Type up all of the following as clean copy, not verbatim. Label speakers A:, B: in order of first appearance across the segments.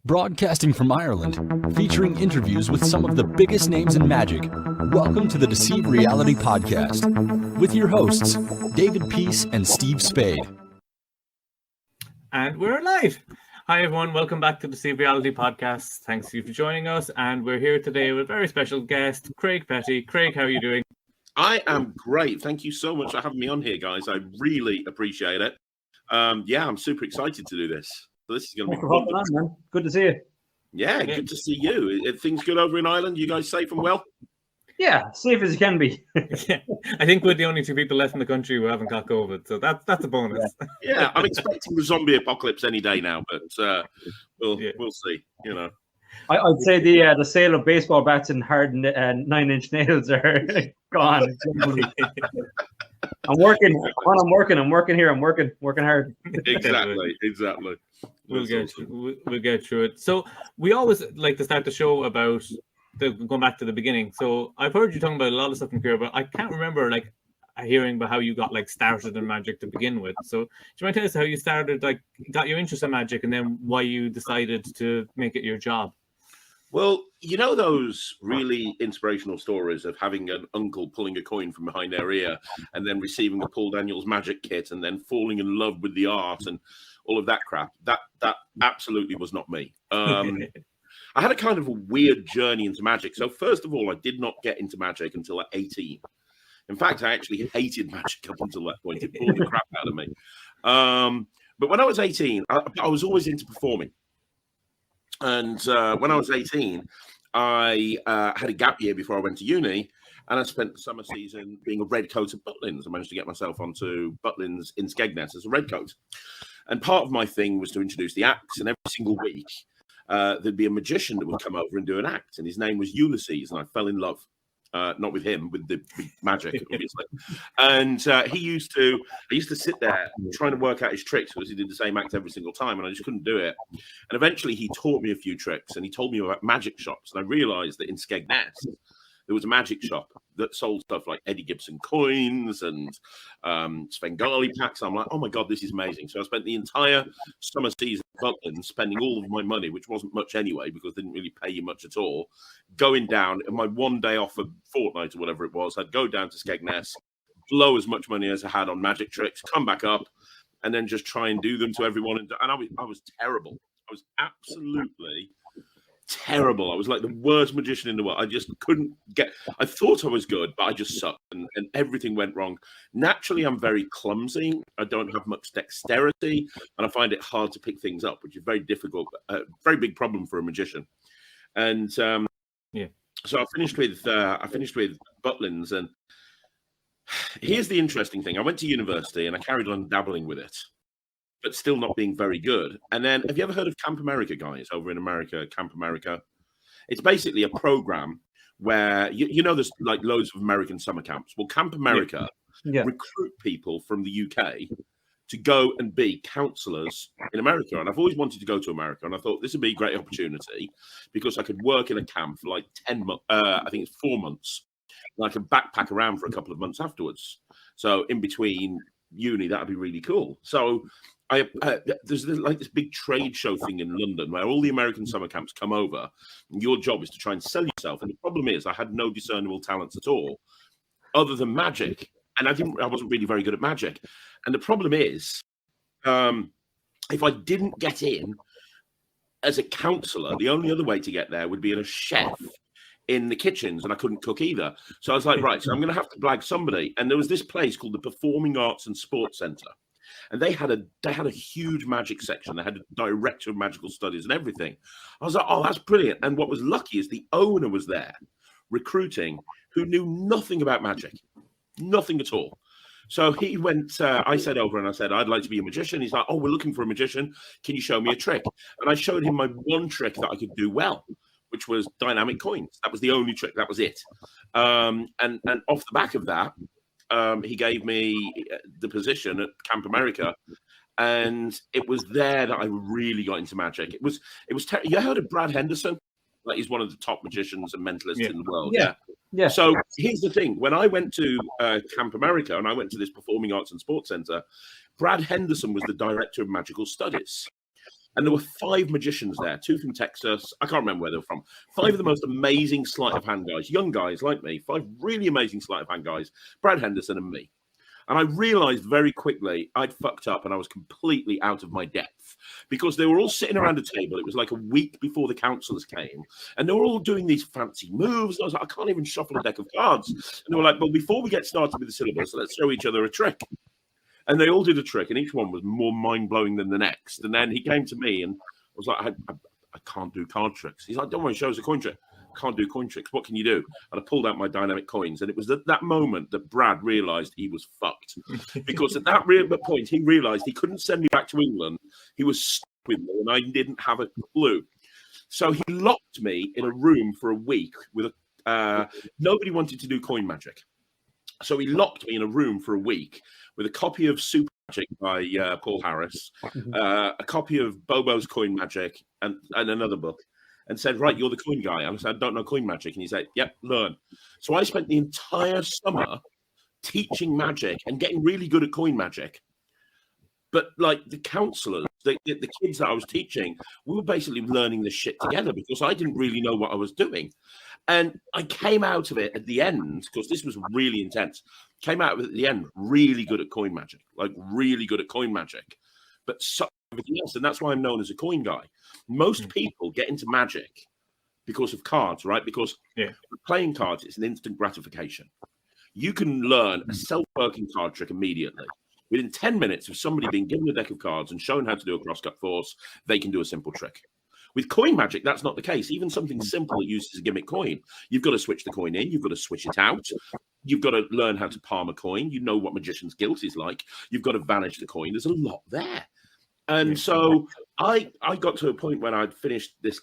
A: Broadcasting from Ireland, featuring interviews with some of the biggest names in magic. Welcome to the Deceive Reality Podcast with your hosts, David Peace and Steve Spade.
B: And we're live. Hi, everyone. Welcome back to the Deceive Reality Podcast. Thanks you for joining us. And we're here today with a very special guest, Craig Petty. Craig, how are you doing?
C: I am great. Thank you so much for having me on here, guys. I really appreciate it. I'm super excited to do this. So this is going to be fun.
D: Man. Good to see you.
C: Yeah, good to see you. Are things good over in Ireland? You guys safe and well?
D: Yeah, safe as you can be.
B: Yeah, I think we're the only two people left in the country who haven't got COVID, so that's a bonus.
C: Yeah, I'm expecting the zombie apocalypse any day now, but we'll see. You know,
D: I'd say the sale of baseball bats and hard 9-inch nails are gone. I'm working here. I'm working hard.
C: Exactly.
B: We'll get through it. So we always like to start the show about going back to the beginning. So I've heard you talking about a lot of stuff in career, but I can't remember hearing about how you got started in magic to begin with. So do you mind telling us how you started, got your interest in magic, and then why you decided to make it your job?
C: Well, you know those really inspirational stories of having an uncle pulling a coin from behind their ear and then receiving a Paul Daniels magic kit and then falling in love with the art and all of that crap? That absolutely was not me. I had a kind of a weird journey into magic. So first of all, I did not get into magic until at 18. In fact, I actually hated magic up until that point. It pulled the crap out of me. But when I was 18, I was always into performing. And when I was 18, I had a gap year before I went to uni, and I spent the summer season being a redcoat at Butlins. I managed to get myself onto Butlins in Skegness as a redcoat. And part of my thing was to introduce the acts, and every single week there'd be a magician that would come over and do an act, and his name was Ulysses, and I fell in love. Not with him, with the magic, obviously. And I used to sit there trying to work out his tricks because he did the same act every single time, and I just couldn't do it. And eventually he taught me a few tricks, and he told me about magic shops. And I realized that in Skegness, there was a magic shop that sold stuff like Eddie Gibson coins and Svengali packs. I'm like, oh my God, this is amazing. So I spent the entire summer season at Butlins spending all of my money, which wasn't much anyway, because they didn't really pay you much at all, going down. And my one day off a fortnight or whatever it was, I'd go down to Skegness, blow as much money as I had on magic tricks, come back up, and then just try and do them to everyone. And I was terrible. I was absolutely terrible. I was like the worst magician in the world. I just couldn't I thought I was good, but I just sucked, and everything went wrong. Naturally, I'm very clumsy. I don't have much dexterity, and I find it hard to pick things up, which is very difficult, a very big problem for a magician. And so I finished with Butlins, and here's the interesting thing. I went to university and I carried on dabbling with it, but still not being very good. And then, have you ever heard of Camp America, guys, over in America? Camp America. It's basically a program where, you know, there's like loads of American summer camps. Well, Camp America recruit people from the UK to go and be counselors in America. And I've always wanted to go to America. And I thought this would be a great opportunity because I could work in a camp for like 10 months, I think it's 4 months. And I could backpack around for a couple of months afterwards. So in between uni, that'd be really cool. So there's like this big trade show thing in London where all the American summer camps come over, and your job is to try and sell yourself. And the problem is I had no discernible talents at all other than magic, and I wasn't really very good at magic. And the problem is if I didn't get in as a counselor, the only other way to get there would be in a chef in the kitchens, and I couldn't cook either. So I was like, right, so I'm going to have to blag somebody. And there was this place called the Performing Arts and Sports Centre. And they had a huge magic section. They had a director of magical studies and everything. I was like, oh, that's brilliant. And what was lucky is the owner was there recruiting, who knew nothing about magic, nothing at all. So he went, I said over and I said, I'd like to be a magician. He's like, oh, we're looking for a magician. Can you show me a trick? And I showed him my one trick that I could do well, which was dynamic coins. That was the only trick. That was it. And off the back of that, he gave me the position at Camp America, and it was there that I really got into magic. It was. You heard of Brad Henderson? Like, he's one of the top magicians and mentalists in the world. Yeah. So here's the thing: when I went to Camp America and I went to this Performing Arts and Sports Centre, Brad Henderson was the director of magical studies. And there were 5 magicians there, 2 from Texas. I can't remember where they were from. 5 of the most amazing sleight of hand guys, young guys like me, 5 really amazing sleight of hand guys, Brad Henderson and me. And I realized very quickly I'd fucked up and I was completely out of my depth because they were all sitting around a table. It was like a week before the counselors came and they were all doing these fancy moves. I was like, I can't even shuffle a deck of cards. And they were like, well, before we get started with the syllabus, let's show each other a trick. And they all did a trick and each one was more mind-blowing than the next. And then he came to me and I was like, I can't do card tricks. He's like, don't worry, show us a coin trick. Can't do coin tricks. What can you do? And I pulled out my dynamic coins. And it was at that moment that Brad realized he was fucked. Because at that point, he realized he couldn't send me back to England. He was stuck with me and I didn't have a clue. So he locked me in a room for a week with nobody wanted to do coin magic. So he locked me in a room for a week with a copy of Super Magic by Paul Harris, a copy of Bobo's Coin Magic, and another book, and said, right, you're the coin guy. And I said, I don't know coin magic. And he said, yep, learn. So I spent the entire summer teaching magic and getting really good at coin magic. But like the counselors, the kids that I was teaching, we were basically learning this shit together because I didn't really know what I was doing. And I came out of it at the end, because this was really intense, came out of it at the end really good at coin magic, like really good at coin magic, but everything else. And that's why I'm known as a coin guy. Most people get into magic because of cards, right? Because playing cards, it's an instant gratification. You can learn a self-working card trick immediately. Within 10 minutes of somebody being given a deck of cards and shown how to do a cross-cut force, they can do a simple trick. With coin magic, that's not the case. Even something simple that uses a gimmick coin, you've got to switch the coin in, you've got to switch it out, you've got to learn how to palm a coin, you know what Magician's Guilt is like, you've got to vanish the coin. There's a lot there. And so I got to a point when I'd finished this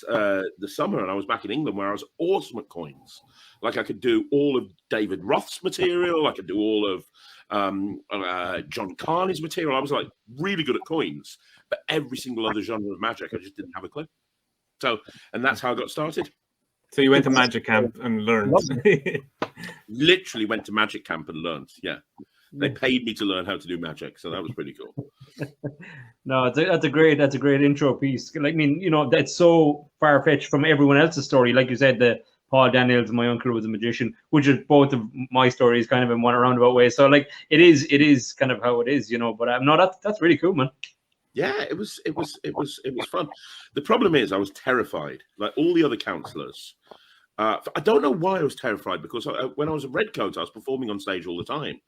C: the summer and I was back in England where I was awesome at coins. Like I could do all of David Roth's material, I could do all of John Carney's material. I was like really good at coins, but every single other genre of magic, I just didn't have a clue. So, and that's how I got started.
B: So you went to magic camp and learned.
C: Literally went to magic camp and learned. Yeah. They paid me to learn how to do magic, so that was pretty cool.
D: No, that's a great intro piece. Like, I mean, you know, that's so far fetched from everyone else's story. Like you said, the Paul Daniels, my uncle was a magician, which is both of my stories, kind of in one roundabout way. So, like, it is kind of how it is, you know. But no, that's really cool, man.
C: Yeah, it was fun. The problem is, I was terrified, like all the other counselors. I don't know why I was terrified, because when I was a redcoat, I was performing on stage all the time.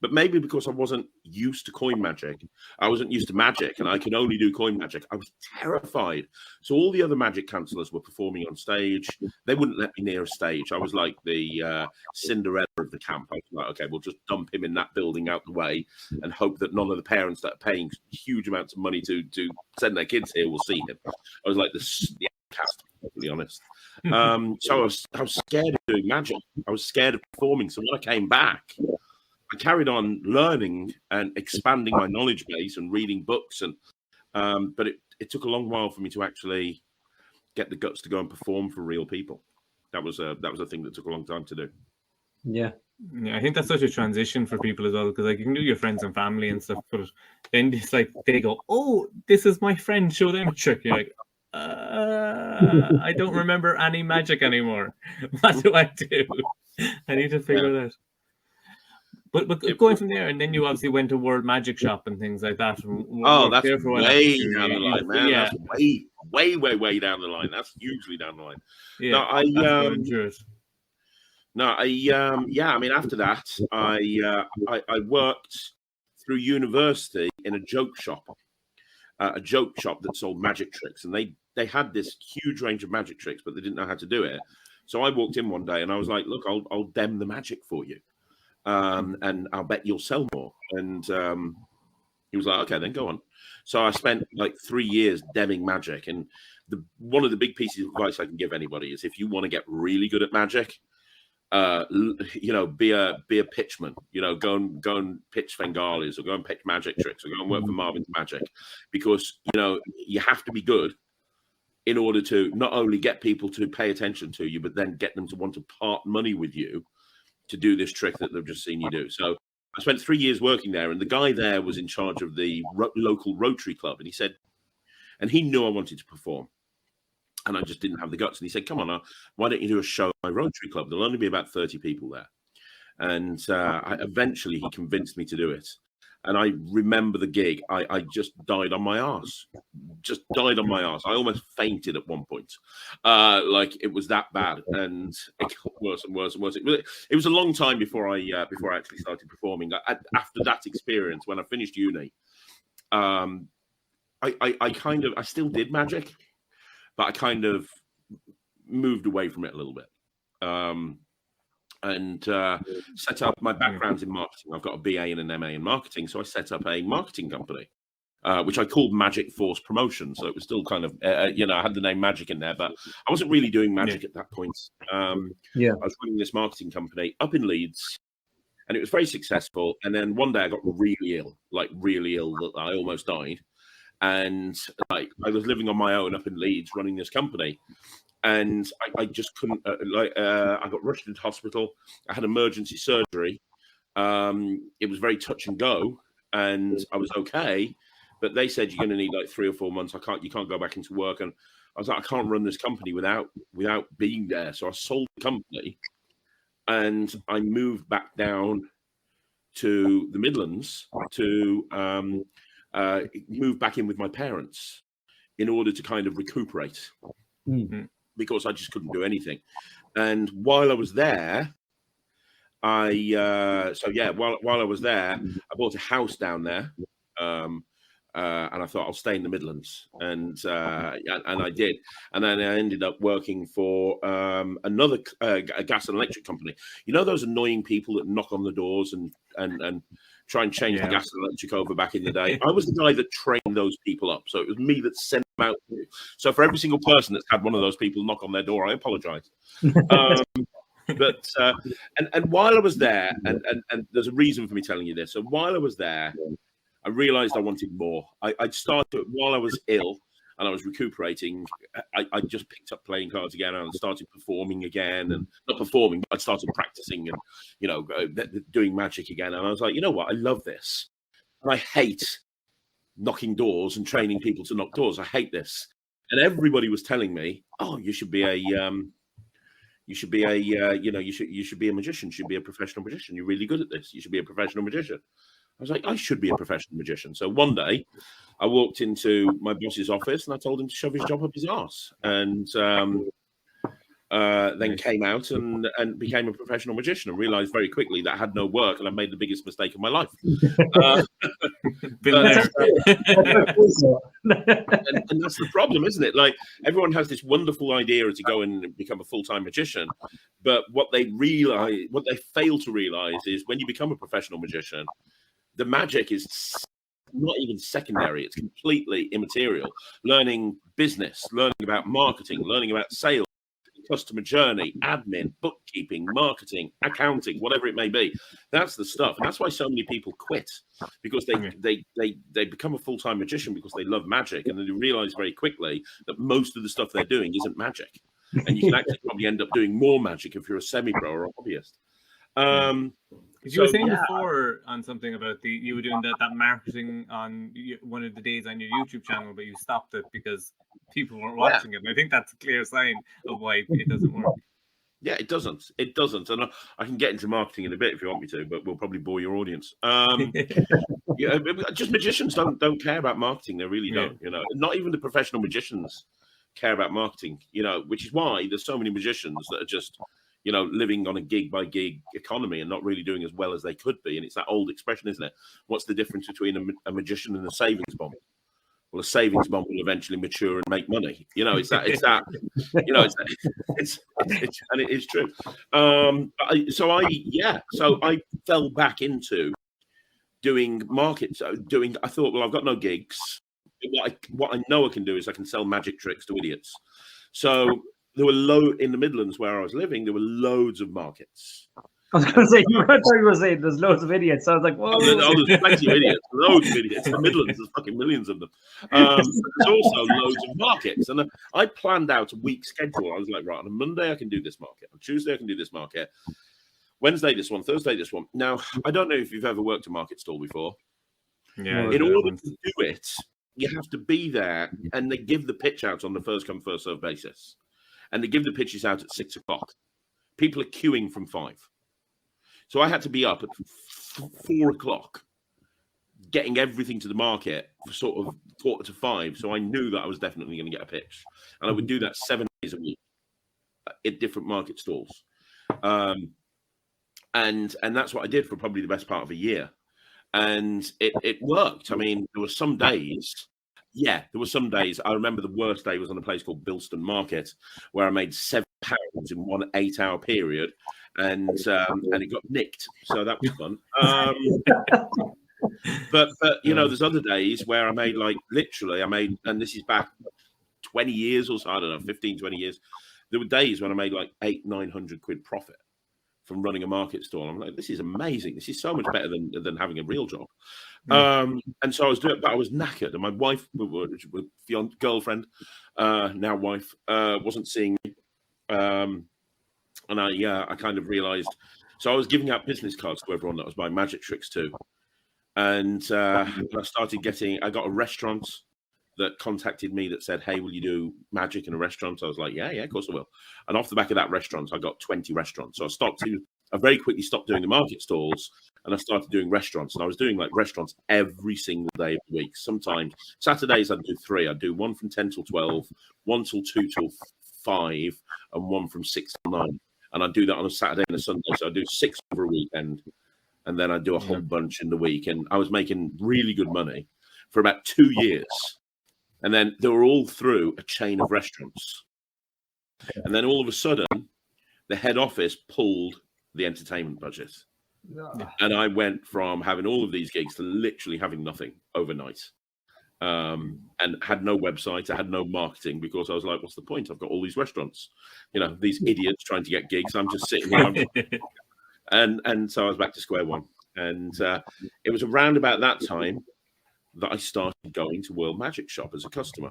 C: But maybe because I wasn't used to coin magic, I wasn't used to magic, and I could only do coin magic. I was terrified. So all the other magic counselors were performing on stage. They wouldn't let me near a stage. I was like the Cinderella of the camp. I was like, okay, we'll just dump him in that building out the way and hope that none of the parents that are paying huge amounts of money to send their kids here will see him. I was like the outcast, to be honest. So I was scared of doing magic. I was scared of performing. So when I came back, I carried on learning and expanding my knowledge base and reading books, and but it took a long while for me to actually get the guts to go and perform for real people. That was a thing that took a long time to do.
D: Yeah,
B: I think that's such a transition for people as well, because like you can do your friends and family and stuff, but then it's like they go, "Oh, this is my friend. Show them a trick." You're like, I don't remember any magic anymore. What do I do? I need to figure it out. But going from there, and then you obviously went to World Magic Shop and things like that.
C: That's way down the line, man.
B: Yeah.
C: That's way down the line. That's hugely down the line.
B: Yeah,
C: I mean, after that, I worked through university in a joke shop that sold magic tricks, and they had this huge range of magic tricks, but they didn't know how to do it. So I walked in one day and I was like, "Look, I'll dem the magic for you. And I'll bet you'll sell more." And he was like, "Okay, then go on." So I spent like 3 years demming magic. And one of the big pieces of advice I can give anybody is if you want to get really good at magic, be a pitchman. Go and pitch Fengalis, or go and pitch magic tricks, or go and work for Marvin's Magic, because you have to be good in order to not only get people to pay attention to you, but then get them to want to part money with you to do this trick that they've just seen you do. So I spent 3 years working there, and the guy there was in charge of the local Rotary Club, and And he knew I wanted to perform. And I just didn't have the guts. And he said, come on, why don't you do a show at my Rotary Club? There'll only be about 30 people there. And eventually he convinced me to do it. And I remember the gig. I just died on my arse. Just died on my arse. I almost fainted at one point. Like it was that bad. And it got worse and worse and worse. It was a long time before I actually started performing. After that experience, when I finished uni, I still did magic, but I kind of moved away from it a little bit. And set up my background's in marketing. I've got a BA and an MA in marketing. So I set up a marketing company, which I called Magic Force Promotion. So it was still kind of, I had the name Magic in there, but I wasn't really doing magic at that point. I was running this marketing company up in Leeds, and it was very successful. And then one day I got really ill that I almost died. And I was living on my own up in Leeds running this company. And I just couldn't, I got rushed into hospital. I had emergency surgery. It was very touch and go, and I was okay. But they said, you're going to need like 3 or 4 months. You can't go back into work. And I was like, I can't run this company without being there. So I sold the company and I moved back down to the Midlands to move back in with my parents in order to kind of recuperate. Mm-hmm. Because I just couldn't do anything. And while I was there, while I was there, I bought a house down there. And I thought I'll stay in the Midlands. And I did. And then I ended up working for another a gas and electric company. You know those annoying people that knock on the doors and try and change the gas and electric over back in the day? I was the guy that trained those people up. So it was me that sent them out. So for every single person that's had one of those people knock on their door, I apologize. But while I was there, and there's a reason for me telling you this. So while I was there, I realized I wanted more. I'd started while I was ill and I was recuperating. I just picked up playing cards again and I started performing again, and not performing, but I started practicing and, doing magic again. And I was like, you know what? I love this. And I hate knocking doors and training people to knock doors. I hate this. And everybody was telling me, oh, you should be a magician. You should be a professional magician. You're really good at this. You should be a professional magician. I was like, I should be a professional magician. So one day I walked into my boss's office and I told him to shove his job up his arse, and then came out and became a professional magician, and realized very quickly that I had no work and I made the biggest mistake of my life. And that's the problem, isn't it? Like, everyone has this wonderful idea to go and become a full-time magician, but what they fail to realize is when you become a professional magician, the magic is not even secondary. It's completely immaterial. Learning business, learning about marketing, learning about sales, customer journey, admin, bookkeeping, marketing, accounting, whatever it may be. That's the stuff. And that's why so many people quit, because they become a full-time magician because they love magic, and then they realize very quickly that most of the stuff they're doing isn't magic. And you can actually probably end up doing more magic if you're a semi-pro or a hobbyist.
B: Because you were saying before on something about you were doing that marketing on one of the days on your YouTube channel, but you stopped it because people weren't watching it. And I think that's a clear sign of why it doesn't work.
C: Yeah, it doesn't. It doesn't. And I can get into marketing in a bit if you want me to, but we'll probably bore your audience. Just magicians don't care about marketing. They really don't. Not even the professional magicians care about marketing. Which is why there's so many magicians that are just living on a gig by gig economy and not really doing as well as they could be. And it's that old expression, isn't it? What's the difference between a magician and a savings bomb? Well, a savings bomb will eventually mature and make money. It's that, and it is true. So I fell back into doing markets. I thought, well, I've got no gigs. What I know I can do is I can sell magic tricks to idiots. So there were in the Midlands where I was living, there were loads of markets.
D: I was going to say, I thought you were saying there's loads of idiots. I was like, whoa.
C: There's plenty of idiots, loads of idiots. In the Midlands, there's fucking millions of them. There's also loads of markets. And I planned out a week schedule. I was like, right, on a Monday, I can do this market. On Tuesday, I can do this market. Wednesday, this one. Thursday, this one. Now, I don't know if you've ever worked a market stall before.
B: Yeah.
C: In order to do it, you have to be there, and they give the pitch out on the first come first serve basis, and they give the pitches out at 6 o'clock. People are queuing from 5, so I had to be up at 4 o'clock, getting everything to the market for sort of 4:45. So I knew that I was definitely going to get a pitch, and I would do that 7 days a week at different market stalls, and that's what I did for probably the best part of a year. And it worked. I mean, there were some days. Yeah, there were some days. I remember the worst day was on a place called Bilston Market, where I made £7 in one 8-hour period, and it got nicked. So that was fun. But you know, there's other days where I made and this is back 20 years or so. I don't know, 15, 20 years. There were days when I made like 800-900 quid profit from running a market stall. I'm like, this is amazing. This is so much better than having a real job. And so I was doing it, but I was knackered. And my wife, girlfriend, now wife, wasn't seeing me. And I kind of realized. So I was giving out business cards to everyone that was buying magic tricks too. And I got a restaurant that contacted me that said, hey, will you do magic in a restaurant? I was like, yeah, of course I will. And off the back of that restaurant, I got 20 restaurants. So I very quickly stopped doing the market stalls, and I started doing restaurants. And I was doing like restaurants every single day of the week. Sometimes Saturdays I'd do 3. I'd do one from 10 till 12, one till 2 till 5, and one from 6 till 9. And I'd do that on a Saturday and a Sunday. So I'd do 6 over a weekend, and then I'd do a whole bunch in the week. And I was making really good money for about 2 years. And then they were all through a chain of restaurants. And then all of a sudden, the head office pulled the entertainment budget. And I went from having all of these gigs to literally having nothing overnight. And had no website. I had no marketing, because I was like, what's the point? I've got all these restaurants. You know, these idiots trying to get gigs. I'm just sitting here. And so I was back to square one. And it was around about that time that I started going to World Magic Shop as a customer,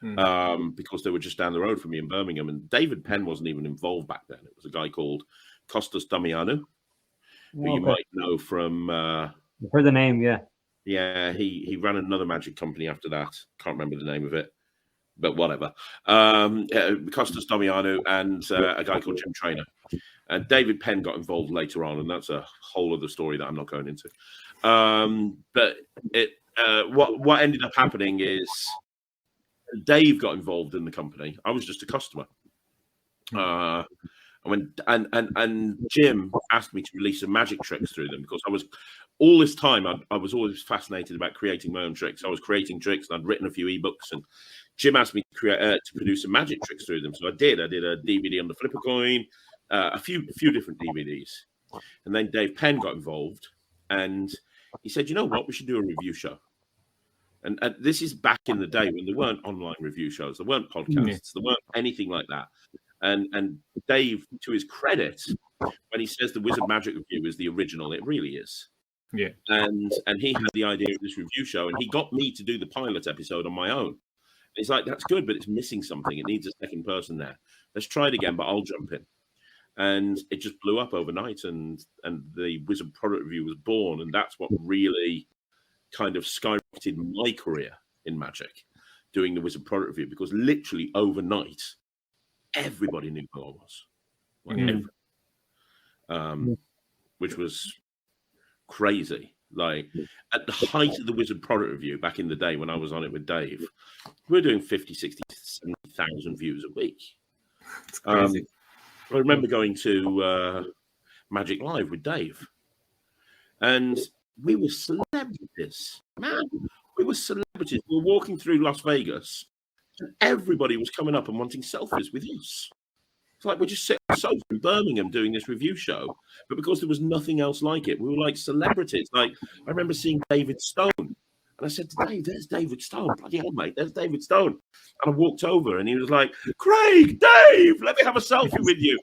C: because they were just down the road from me in Birmingham. And David Penn wasn't even involved back then. It was a guy called Costas Damianu, who you might know from...
D: I've heard the name, yeah.
C: Yeah, he ran another magic company after that. Can't remember the name of it, but whatever. Costas Damianu and a guy called Jim Traynor. And David Penn got involved later on, and that's a whole other story that I'm not going into. But what ended up happening is Dave got involved in the company. I was just a customer. And Jim asked me to release some magic tricks through them, because I was all this time I was always fascinated about creating my own tricks. I was creating tricks, and I'd written a few ebooks, and Jim asked me to produce some magic tricks through them. So I did a DVD on the flipper coin, a few different DVDs, and then Dave Penn got involved, and he said, you know what, we should do a review show. And this is back in the day when there weren't online review shows, there weren't podcasts, there weren't anything like that. And Dave, to his credit, when he says the Wizard Magic Review is the original, it really is.
B: Yeah.
C: And he had the idea of this review show, and he got me to do the pilot episode on my own. He's like, that's good, but it's missing something. It needs a second person there. Let's try it again, but I'll jump in. And it just blew up overnight, and the Wizard Product Review was born, and that's what really kind of skyrocketed my career in magic, doing the Wizard Product Review, because literally overnight, everybody knew who I was, which was crazy. Like at the height of the Wizard Product Review back in the day when I was on it with Dave, we were doing 50, 60, 70,000 views a week.
B: It's crazy.
C: I remember going to Magic Live with Dave, and we were celebrities, man. We were celebrities. We were walking through Las Vegas, and everybody was coming up and wanting selfies with us. It's like we're just sitting on the sofa in Birmingham doing this review show, but because there was nothing else like it, we were like celebrities. Like I remember seeing David Stone, and I said to Dave, "There's David Stone, bloody hell, mate! There's David Stone." And I walked over, and he was like, "Craig, Dave, let me have a selfie with you."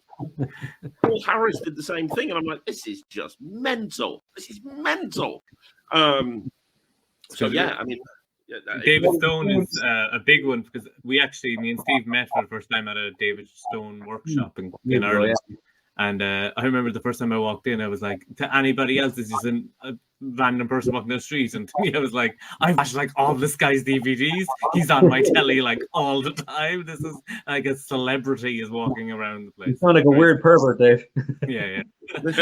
C: Paul Harris did the same thing, and I'm like, "This is just mental. This is mental." So yeah, I mean.
B: David Stone is a big one, because me and Steve met for the first time at a David Stone workshop in Ireland. And I remember the first time I walked in, I was like, to anybody else, this is a random person walking down the street. And to me, I was like, I've watched like all this guy's DVDs. He's on my telly like all the time. This is like a celebrity is walking around the place.
D: You sound like a weird pervert, Dave.
B: Yeah.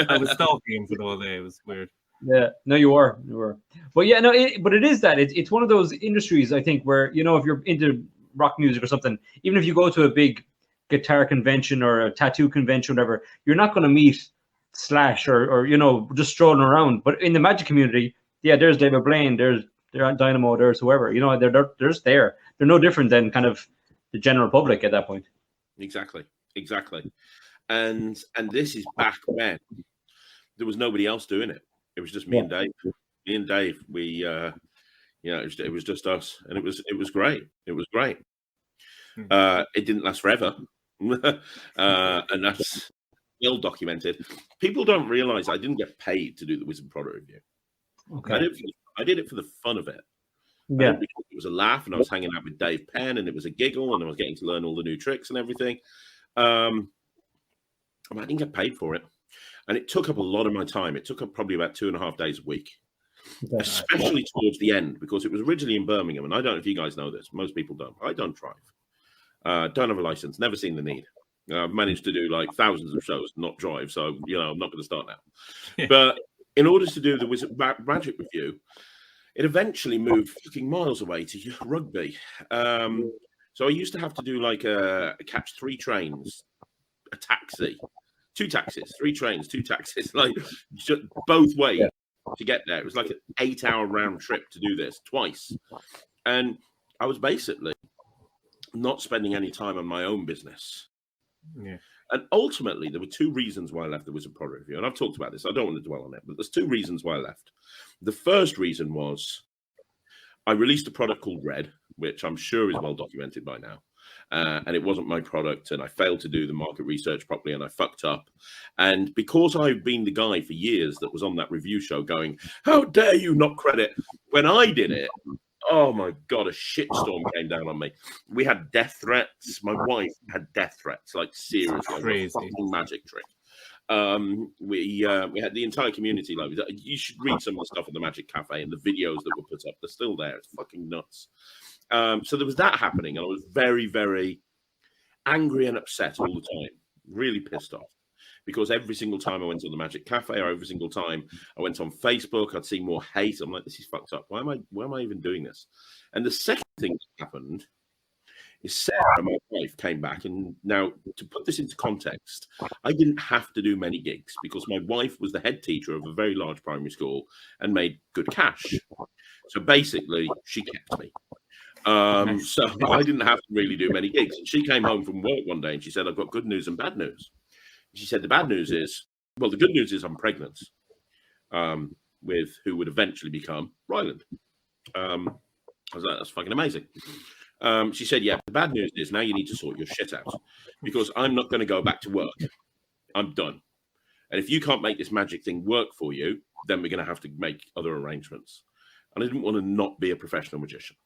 B: I was stalking him for the whole day. It was weird.
D: Yeah, no, you were. But yeah, no, but it is that. It's one of those industries, I think, where, you know, if you're into rock music or something, even if you go to a big guitar convention or a tattoo convention, whatever, you're not going to meet Slash or you know, just strolling around. But in the Magic community, yeah, there's David Blaine, there's Dynamo, there's whoever, you know, they're just there. They're no different than kind of the general public at that point.
C: Exactly. And this is back when there was nobody else doing it. It was just me and Dave. Me and Dave, we, you know, it was just us, and it was great. It was great. It didn't last forever, and that's well documented. People don't realize I didn't get paid to do the Wizard product review.
D: Okay,
C: I did it for the fun of it.
D: Yeah,
C: Because it was a laugh, and I was hanging out with Dave Penn, and it was a giggle, and I was getting to learn all the new tricks and everything. I didn't get paid for it. And it took up a lot of my time. It took up probably about 2.5 days a week, especially towards the end, because it was originally in Birmingham. And I don't know if you guys know this. Most people don't. I don't drive. Don't have a license. Never seen the need. I've managed to do like thousands of shows, not drive. So, you know, I'm not going to start now. But in order to do the Wizard Magic review, it eventually moved fucking miles away to Rugby. So I used to have to do like catch 3 trains, a taxi. 2 taxis, 3 trains, 2 taxis, like just both ways to get there. It was like an 8-hour round trip to do this twice. And I was basically not spending any time on my own business.
B: Yeah.
C: And ultimately, there were 2 reasons why I left the Wizard product review. And I've talked about this. I don't want to dwell on it, but there's 2 reasons why I left. The first reason was I released a product called Red, which I'm sure is well documented by now. And it wasn't my product, and I failed to do the market research properly, and I fucked up. And because I've been the guy for years that was on that review show going, how dare you not credit, when I did it, oh my God, a shitstorm came down on me. We had death threats. My wife had death threats, like seriously.
B: Crazy.
C: A fucking magic trick. We had the entire community. Like, you should read some of the stuff at the Magic Cafe and the videos that were put up. They're still there. It's fucking nuts. So there was that happening, and I was very, very angry and upset all the time, really pissed off, because every single time I went to the Magic Cafe, or every single time I went on Facebook, I'd see more hate. I'm like, this is fucked up. Why am I even doing this? And the second thing that happened is Sarah, my wife, came back, and now to put this into context, I didn't have to do many gigs because my wife was the head teacher of a very large primary school and made good cash. So basically, she kept me. So I didn't have to really do many gigs. And she came home from work one day and she said, I've got good news and bad news. She said, the bad news is, well, the good news is I'm pregnant with who would eventually become Rylan. I was like, that's fucking amazing. She said, yeah, the bad news is now you need to sort your shit out because I'm not going to go back to work. I'm done. And if you can't make this magic thing work for you, then we're going to have to make other arrangements. And I didn't want to not be a professional magician.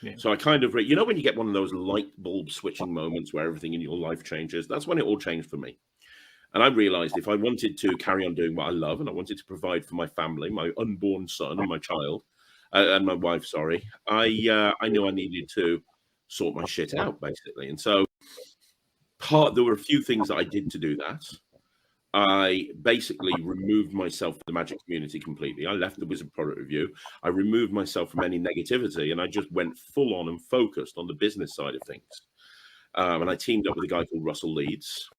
C: Yeah. So I kind of, you know, when you get one of those light bulb switching moments where everything in your life changes, that's when it all changed for me. And I realized if I wanted to carry on doing what I love and I wanted to provide for my family, my unborn son and my child, and my wife, sorry, I knew I needed to sort my shit out, basically. And so there were a few things that I did to do that. I basically removed myself from the magic community completely. I left the Wizard product review. I removed myself from any negativity, and I just went full on and focused on the business side of things. And I teamed up with a guy called Russell Leeds.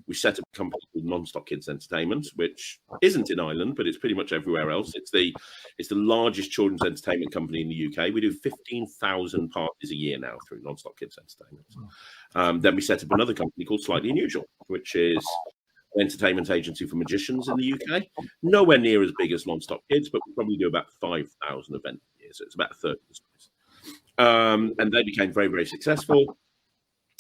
C: We set up a company called Nonstop Kids Entertainment, which isn't in Ireland, but it's pretty much everywhere else. It's the largest children's entertainment company in the UK. We do 15,000 parties a year now through Nonstop Kids Entertainment. Then we set up another company called Slightly Unusual, which is entertainment agency for magicians in the UK. Nowhere near as big as Nonstop Kids, but we probably do about 5,000 events a year, so it's about a third of the size. And they became very, very successful.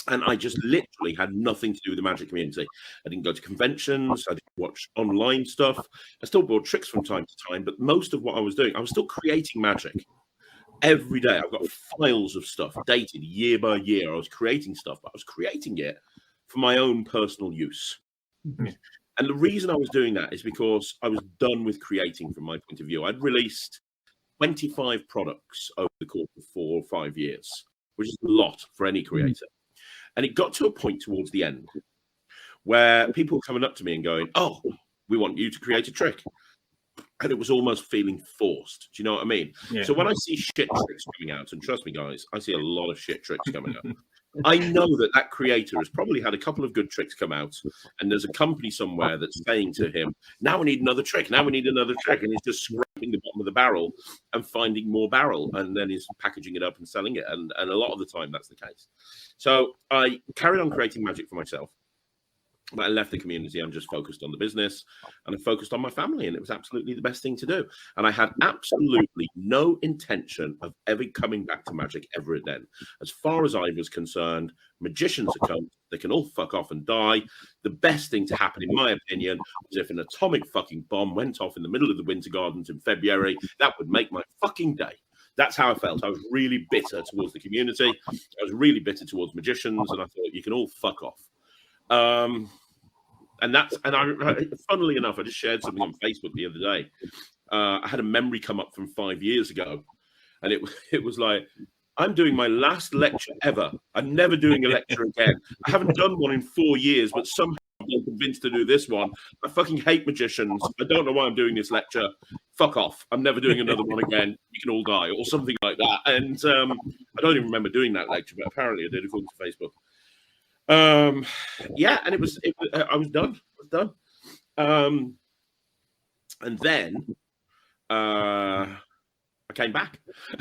C: And I just literally had nothing to do with the magic community. I didn't go to conventions. I didn't watch online stuff. I still bought tricks from time to time, but most of what I was doing, I was still creating magic every day. I've got files of stuff dated year by year. I was creating stuff, but I was creating it for my own personal use. And the reason I was doing that is because I was done with creating from my point of view. I'd released 25 products over the course of 4 or 5 years, which is a lot for any creator. And it got to a point towards the end where people were coming up to me and going, "Oh, we want you to create a trick." And it was almost feeling forced. Do you know what I mean?
B: Yeah.
C: So when I see shit tricks coming out, and trust me, guys, I see a lot of shit tricks coming out. I know that creator has probably had a couple of good tricks come out, and there's a company somewhere that's saying to him, "Now we need another trick. Now we need another trick," and he's just scraping the bottom of the barrel and finding more barrel, and then he's packaging it up and selling it. And a lot of the time, that's the case. So I carried on creating magic for myself. But I left the community. I'm just focused on the business, and I focused on my family, and it was absolutely the best thing to do. And I had absolutely no intention of ever coming back to magic ever again. As far as I was concerned, magicians are come. They can all fuck off and die. The best thing to happen, in my opinion, was if an atomic fucking bomb went off in the middle of the Winter Gardens in February. That would make my fucking day. That's how I felt. I was really bitter towards the community. I was really bitter towards magicians, and I thought, you can all fuck off. Funnily enough, I just shared something on Facebook the other day. I had a memory come up from 5 years ago, and it was like, I'm doing my last lecture ever. I'm never doing a lecture again. I haven't done one in 4 years, but somehow I'm convinced to do this one. I fucking hate magicians. I don't know why I'm doing this lecture. Fuck off. I'm never doing another one again. You can all die, or something like that. And I don't even remember doing that lecture, but apparently I did, according to Facebook. Yeah, and I was done. And then I came back.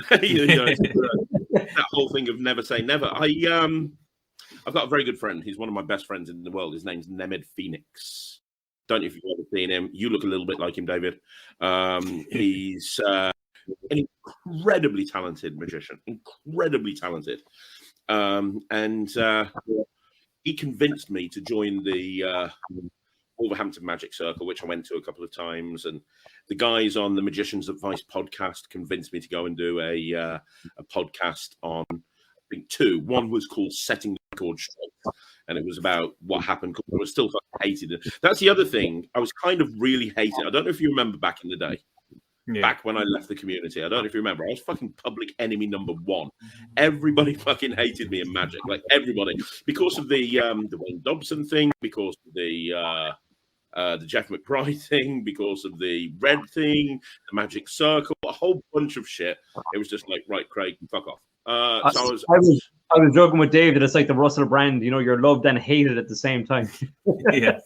C: That whole thing of never say never. I've got a very good friend. He's one of my best friends in the world. His name's Nemid Phoenix. Don't know if you've ever seen him. You look a little bit like him, David. He's an incredibly talented magician. Incredibly talented. He convinced me to join the Wolverhampton Magic Circle, which I went to a couple of times. And the guys on the Magician's Advice podcast convinced me to go and do a podcast on, I think, 2. One was called Setting the Record Straight, and it was about what happened. I was still fucking hated it. That's the other thing. I was kind of really hated. I don't know if you remember back in the day. Yeah. Back when I left the community, I don't know if you remember, I was fucking public enemy number 1. Everybody fucking hated me in magic, like everybody, because of the Wayne Dobson thing, because of the Jeff McBride thing, because of the Red thing, the Magic Circle, a whole bunch of shit. It was just like, right, Craig, fuck off. I
D: was joking with Dave that it's like the Russell Brand, you're loved and hated at the same time.
B: Yeah,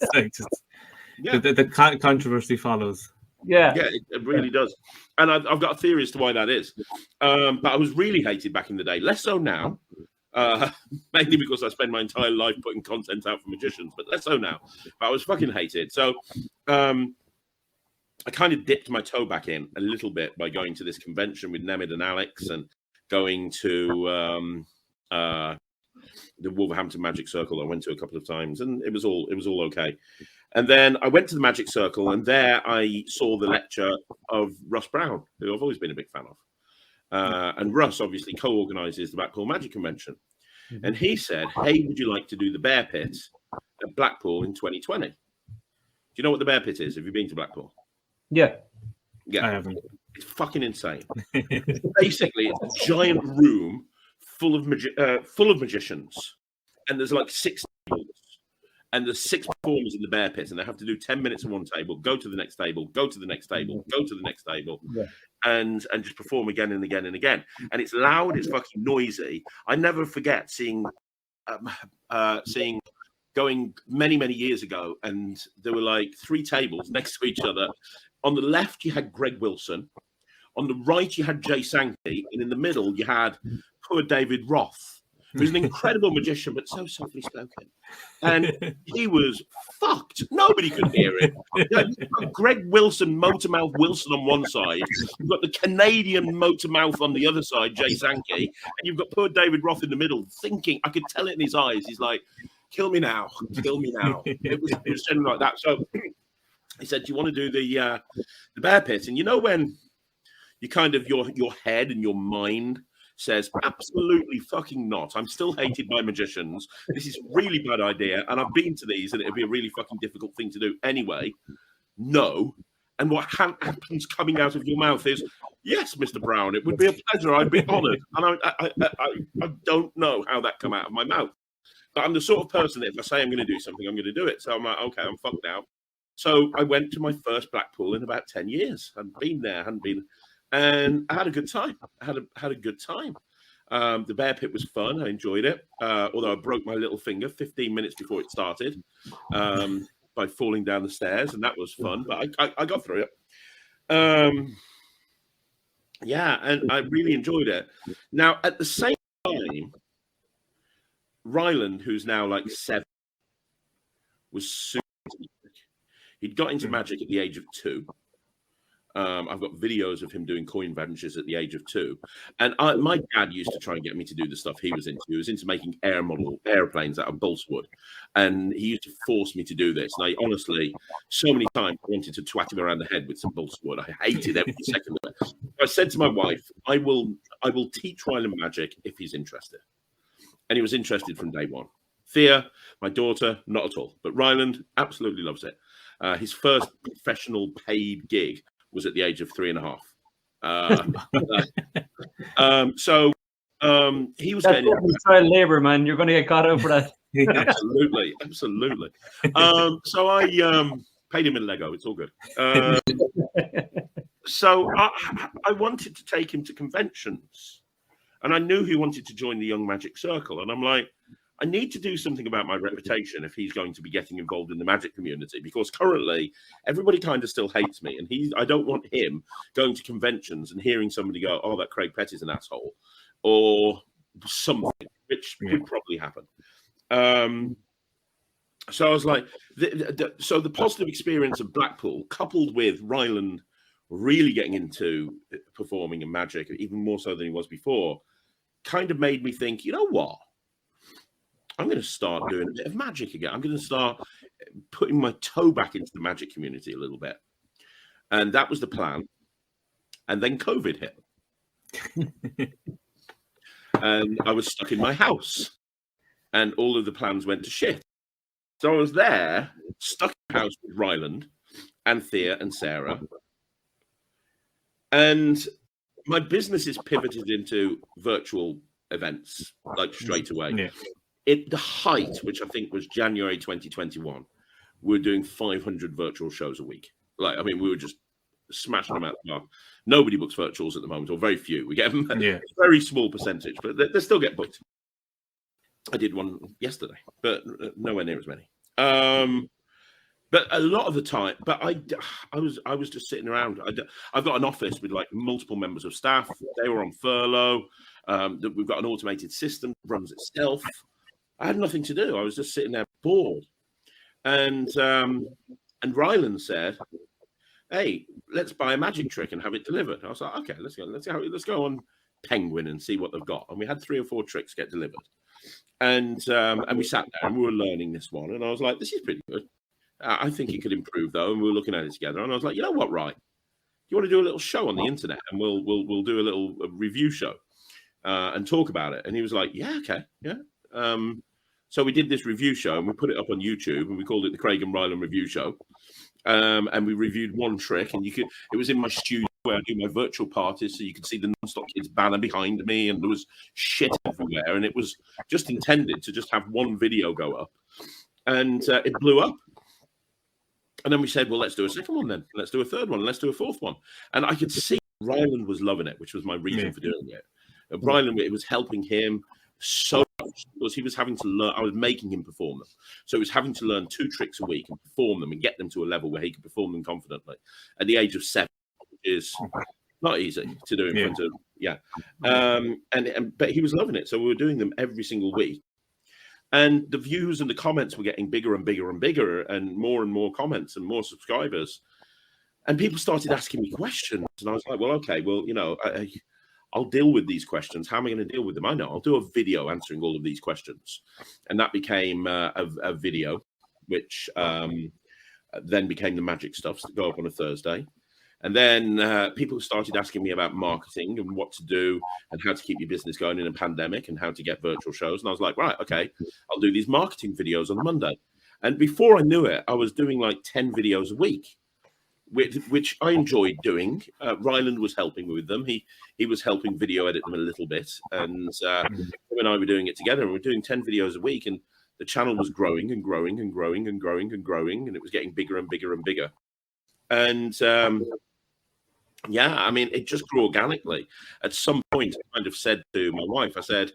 B: the controversy follows.
D: Yeah,
C: it really does. And I've got a theory as to why that is. But I was really hated back in the day. Less so now, mainly because I spend my entire life putting content out for magicians, but less so now. But I was fucking hated. So I kind of dipped my toe back in a little bit by going to this convention with Nemid and Alex, and going to the Wolverhampton Magic Circle. I went to a couple of times, and it was all okay. And then I went to the Magic Circle, and there I saw the lecture of Russ Brown, who I've always been a big fan of. And Russ obviously co-organizes the Blackpool Magic Convention. Mm-hmm. And he said, "Hey, would you like to do the Bear Pit at Blackpool in 2020? Do you know what the Bear Pit is? Have you been to Blackpool?
D: Yeah.
B: I haven't.
C: It's fucking insane. Basically, it's a giant room full of magicians. And there's like 6 tables. And there's 6 performers in the Bear Pit, and they have to do 10 minutes on one table, go to the next table, go to the next table, go to the next table, and just perform again and again and again. And it's loud, it's fucking noisy. I never forget seeing going many years ago, and there were like 3 tables next to each other. On the left, you had Greg Wilson. On the right, you had Jay Sankey, and in the middle, you had poor David Roth, who's an incredible magician, but so softly spoken. And he was fucked. Nobody could hear him. You've got Greg Wilson, Motormouth Wilson on one side. You've got the Canadian Motormouth on the other side, Jay Sankey. And you've got poor David Roth in the middle, thinking, I could tell it in his eyes. He's like, kill me now. Kill me now. It was generally like that. So he said, do you want to do the Bear Pit? And you know when you kind of, your head and your mind says, absolutely fucking not. I'm still hated by magicians. This is a really bad idea. And I've been to these and it'd be a really fucking difficult thing to do anyway. No. And what happens coming out of your mouth is, yes, Mr. Brown, it would be a pleasure. I'd be honored. And I don't know how that come out of my mouth. But I'm the sort of person that if I say I'm going to do something, I'm going to do it. So I'm like, okay, I'm fucked now. So I went to my first Blackpool in about 10 years. Hadn't been there, and I had a good time. I had a good time. The bear pit was fun. I enjoyed it. Although I broke my little finger 15 minutes before it started by falling down the stairs, and that was fun. But I got through it. Yeah, and I really enjoyed it. Now, at the same time, Rylan, who's now like 7, was super into magic. He'd got into magic at the age of 2. I've got videos of him doing coin ventures at the age of 2. And my dad used to try and get me to do the stuff he was into. He was into making airplanes out of balsa wood. And he used to force me to do this. And I honestly, so many times, I wanted to twat him around the head with some balsa wood. I hated every second of it. I said to my wife, I will teach Rylan magic if he's interested. And he was interested from day one. Thea, my daughter, not at all. But Ryland absolutely loves it. His first professional paid gig was at the age of 3.5. So he was getting
D: child labor, man. You're going to get caught up for that.
C: Absolutely. So I paid him in Lego. It's all good. So I wanted to take him to conventions, and I knew he wanted to join the Young Magic Circle. And I'm like, I need to do something about my reputation if he's going to be getting involved in the magic community, because currently everybody kind of still hates me, and I don't want him going to conventions and hearing somebody go, "Oh, that Craig Petty's an asshole," or something, which would probably happen. So I was like, so the positive experience of Blackpool, coupled with Ryland really getting into performing and magic, even more so than he was before, kind of made me think, you know what? I'm going to start doing a bit of magic again. I'm going to start putting my toe back into the magic community a little bit. And that was the plan. And then COVID hit. And I was stuck in my house. And all of the plans went to shit. So I was there, stuck in the house with Ryland and Thea and Sarah. And my business is pivoted into virtual events, like straight away. Yeah. At the height, which I think was January 2021, we were doing 500 virtual shows a week. We were just smashing them out the park. Nobody books virtuals at the moment, or very few. We get them a very small percentage, but they still get booked. I did one yesterday, but nowhere near as many. But a lot of the time, but I was just sitting around. I've got an office with like multiple members of staff. They were on furlough. We've got an automated system that runs itself. I had nothing to do. I was just sitting there bored. And Rylan said, "Hey, let's buy a magic trick and have it delivered." I was like, "Okay, let's go on Penguin and see what they've got." And we had 3 or 4 tricks get delivered. And we sat there and we were learning this one. And I was like, "This is pretty good. I think it could improve though." And we were looking at it together. And I was like, "You know what, Ryan? You want to do a little show on the internet, and we'll do a little review show and talk about it?" And he was like, "Yeah, okay, yeah." So we did this review show and we put it up on YouTube, and we called it the Craig and Rylan Review Show. And we reviewed one trick, and it was in my studio where I do my virtual parties, so you could see the Non-Stop Kids banner behind me, and there was shit everywhere, and it was just intended to just have one video go up, and it blew up. And then we said, well, let's do a second one then. Let's do a third one. Let's do a fourth one. And I could see Ryland was loving it, which was my reason for doing it. Ryland, it was helping him so much because he was having to learn. I was making him perform them. So he was having to learn 2 tricks a week and perform them and get them to a level where he could perform them confidently at the age of 7, which is not easy to do in front of, but he was loving it. So we were doing them every single week. And the views and the comments were getting bigger and bigger and bigger, and more comments and more subscribers. And people started asking me questions. And I was like, well, okay, well, I'll deal with these questions. How am I going to deal with them? I know. I'll do a video answering all of these questions. And that became a video, which then became the magic stuff to go up on a Thursday. And then people started asking me about marketing and what to do and how to keep your business going in a pandemic and how to get virtual shows. And I was like, right, okay, I'll do these marketing videos on a Monday. And before I knew it, I was doing like 10 videos a week, which I enjoyed doing. Rylan was helping me with them. He was helping video edit them a little bit. And him and I were doing it together. And we're doing 10 videos a week. And the channel was growing and growing and growing and growing and growing. And it was getting bigger and bigger and bigger. And yeah, I mean, it just grew organically. At some point, I kind of said to my wife, I said,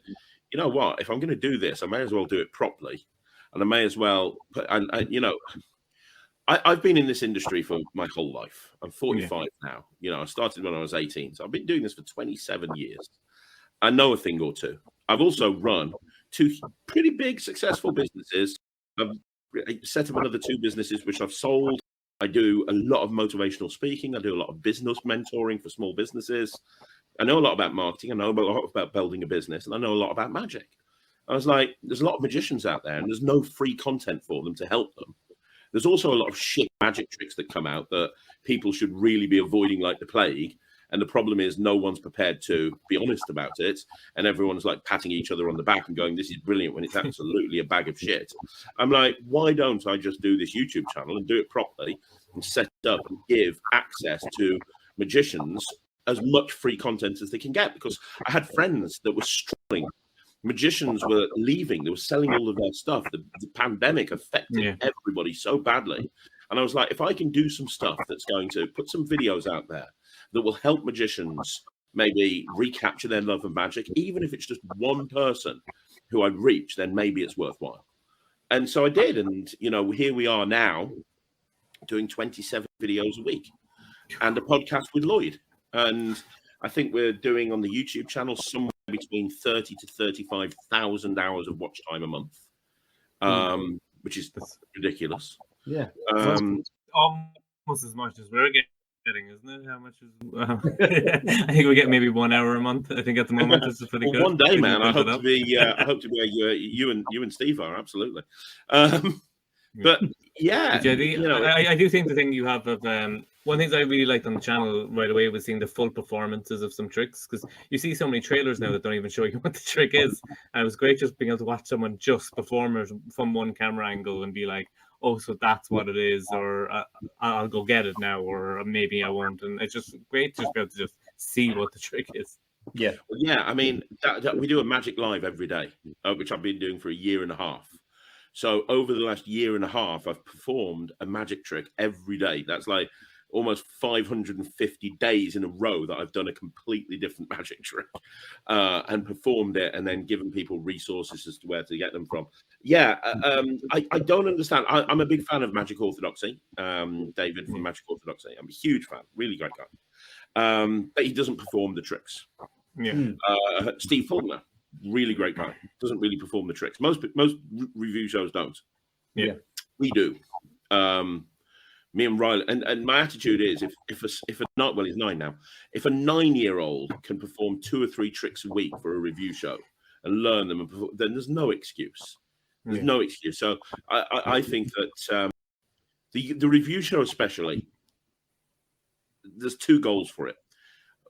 C: you know what, if I'm going to do this, I may as well do it properly. And I may as well, you know, I've been in this industry for my whole life. I'm 45 now. You know, I started when I was 18. So I've been doing this for 27 years. I know a thing or two. I've also run 2 pretty big, successful businesses. I've set up another 2 businesses, which I've sold. I do a lot of motivational speaking. I do a lot of business mentoring for small businesses. I know a lot about marketing. I know a lot about building a business. And I know a lot about magic. I was like, there's a lot of magicians out there, and there's no free content for them to help them. There's also a lot of shit magic tricks that come out that people should really be avoiding like the plague. And the problem is no one's prepared to be honest about it. And everyone's like patting each other on the back and going, this is brilliant, when it's absolutely a bag of shit. I'm like, why don't I just do this YouTube channel and do it properly and set it up and give access to magicians as much free content as they can get? Because I had friends that were struggling. Magicians were leaving. They were selling all of their stuff. The pandemic affected everybody so badly. And I was like, if I can do some stuff that's going to put some videos out there that will help magicians maybe recapture their love of magic, even if it's just one person who I reach, then maybe it's worthwhile. And so I did. And, you know, here we are now doing 27 videos a week and a podcast with Lloyd. And I think we're doing on the YouTube channel somewhere between 30 to 35,000 hours of watch time a month, which is ridiculous.
D: Yeah.
B: Almost as much as we're getting, isn't it? How much is? I think we get maybe 1 hour a month. I think at the moment this is pretty good.
C: One day, man. I hope to be. I hope to be where you and Steve are. Absolutely. But yeah,
B: JD,
C: you know,
B: I do think the thing you have of one thing I really liked on the channel right away was seeing the full performances of some tricks, because you see so many trailers now that don't even show you what the trick is, and it was great just being able to watch someone just perform it from one camera angle and be like, oh, so that's what it is, or I'll go get it now, or maybe I won't. And it's just great to just be able to just see what the trick is.
C: Yeah. I mean, that we do a Magic Live every day, which I've been doing for a year and a half. So over the last year and a half, I've performed a magic trick every day. That's like almost 550 days in a row that I've done a completely different magic trick and performed it, and then given people resources as to where to get them from. Yeah, I don't understand. I'm a big fan of Magic Orthodoxy, David from Magic Orthodoxy. I'm a huge fan, really great guy. But he doesn't perform the tricks.
B: Yeah.
C: Steve Faulkner, really great guy, doesn't really perform the tricks. Most review shows don't.
B: Yeah,
C: we do. Me and Rylan, and my attitude is, if a well, he's 9 now. If a 9-year-old can perform 2 or 3 tricks a week for a review show and learn them, then there's no excuse. There's no excuse. So I think that the review show especially, there's 2 goals for it.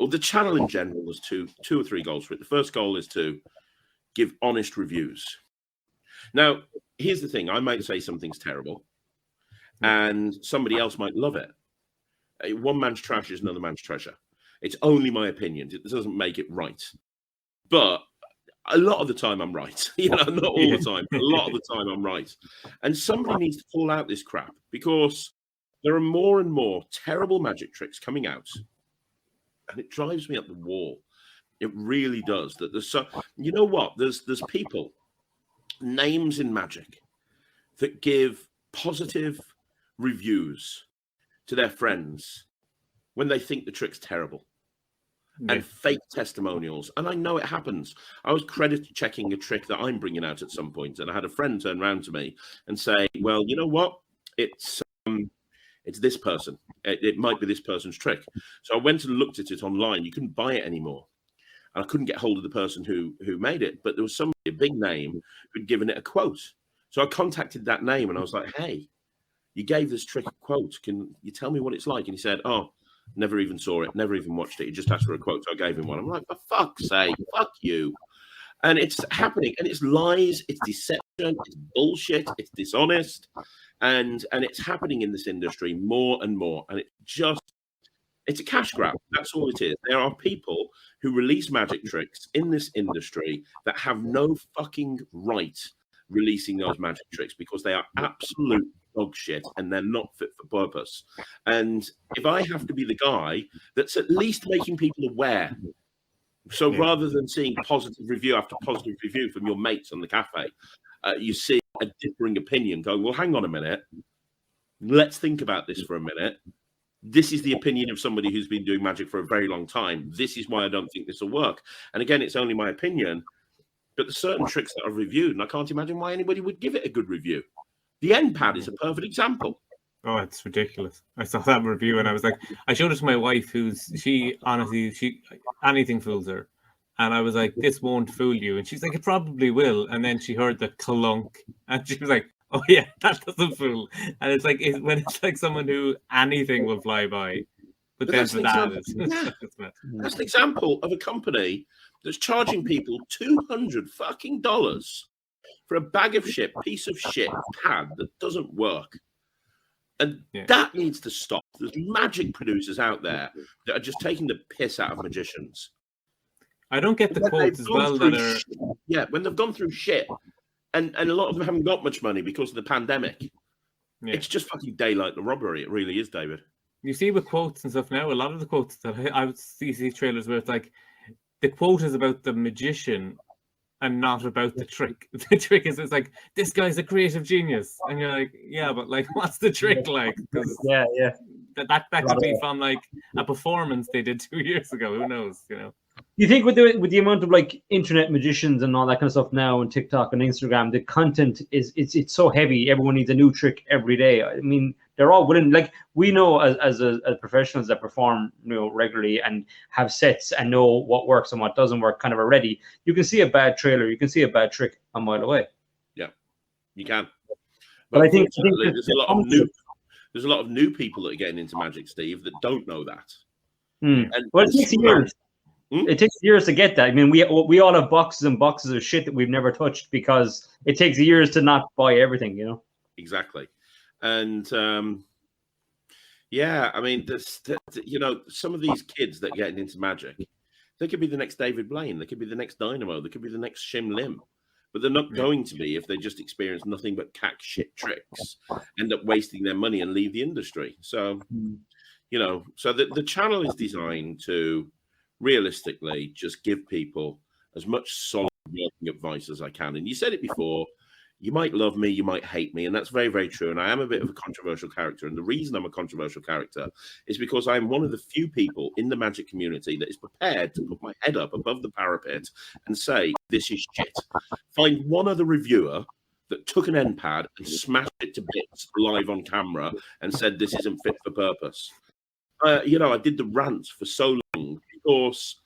C: Or the channel in general, there's two or three goals for it. The first goal is to give honest reviews. Now, here's the thing. I might say something's terrible, and somebody else might love it. One man's trash is another man's treasure. It's only my opinion. It doesn't make it right. But a lot of the time I'm right. You know, not all the time, but a lot of the time I'm right. And somebody needs to call out this crap, because there are more and more terrible magic tricks coming out. And it drives me up the wall. It really does. That there's so, you know what? There's people, names in magic, that give positive reviews to their friends when they think the trick's terrible, and fake testimonials. And I know it happens. I was credit checking a trick that I'm bringing out at some point, and I had a friend turn around to me and say, "Well, you know what? It's this person. It might be this person's trick." So I went and looked at it online. You couldn't buy it anymore. And I couldn't get hold of the person who made it. But there was somebody, a big name, who'd given it a quote. So I contacted that name and I was like, "Hey, you gave this trick a quote. Can you tell me what it's like?" And he said, "Oh, Never even saw it, never even watched it. He just asked for a quote, so I gave him one. I'm like, for fuck's sake, fuck you. And it's happening, and it's lies, it's deception, it's bullshit, it's dishonest, and it's happening in this industry more and more. And it's a cash grab. That's all it is. There are people who release magic tricks in this industry that have no fucking right releasing those magic tricks because they are absolute dog shit and they're not fit for purpose. And if I have to be the guy that's at least making people aware, so rather than seeing positive review after positive review from your mates on the cafe, you see a differing opinion going, well, hang on a minute, let's think about this for a minute. This is the opinion of somebody who's been doing magic for a very long time. This is why I don't think this will work. And again, it's only my opinion, but there's certain tricks that I've reviewed, and I can't imagine why anybody would give it a good review. The end pad is a perfect example.
B: Oh, it's ridiculous. I saw that review and I was like, I showed it to my wife, she anything fools her. And I was like, this won't fool you. And she's like, it probably will. And then she heard the clunk and she was like, oh yeah, that doesn't fool. And it's like, when it's like someone who anything will fly by. But then for that,
C: that's an example of a company that's charging people $200 fucking for a bag of shit, piece of shit pad that doesn't work. And that needs to stop. There's magic producers out there that are just taking the piss out of magicians.
B: I don't get the quotes as well that are...
C: when they've gone through shit, and a lot of them haven't got much money because of the pandemic. Yeah. It's just fucking daylight the robbery. It really is, David.
B: You see with quotes and stuff now, a lot of the quotes that I would see these trailers where it's like, the quote is about the magician and not about the trick. The trick is, it's like, this guy's a creative genius. And you're like, yeah, but like, what's the trick like? That could be from like a performance they did 2 years ago. Who knows, you know?
D: You think with the amount of like internet magicians and all that kind of stuff now, and TikTok and Instagram, the content it's so heavy. Everyone needs a new trick every day. I mean, they're all willing. Like, we know as professionals that perform, you know, regularly and have sets and know what works and what doesn't work kind of already. You can see a bad trailer, you can see a bad trick a mile away.
C: Yeah, you can.
D: But I think
C: there's a lot of new people that are getting into magic, Steve, that don't know that.
D: And well, it takes years. It takes years to get that. I mean, we all have boxes and boxes of shit that we've never touched because it takes years to not buy everything, you know?
C: Exactly. And I mean, you know, some of these kids that are getting into magic, they could be the next David Blaine, they could be the next Dynamo, they could be the next Shim Lim, but they're not going to be if they just experience nothing but cack shit tricks, end up wasting their money and leave the industry. So, you know, so the channel is designed to realistically just give people as much solid working advice as I can. And you said it before, you might love me, you might hate me, and that's very, very true. And I am a bit of a controversial character. And the reason I'm a controversial character is because I'm one of the few people in the magic community that is prepared to put my head up above the parapet and say, this is shit. Find one other reviewer that took an end pad and smashed it to bits live on camera and said, this isn't fit for purpose. You know, I did the rant for so long because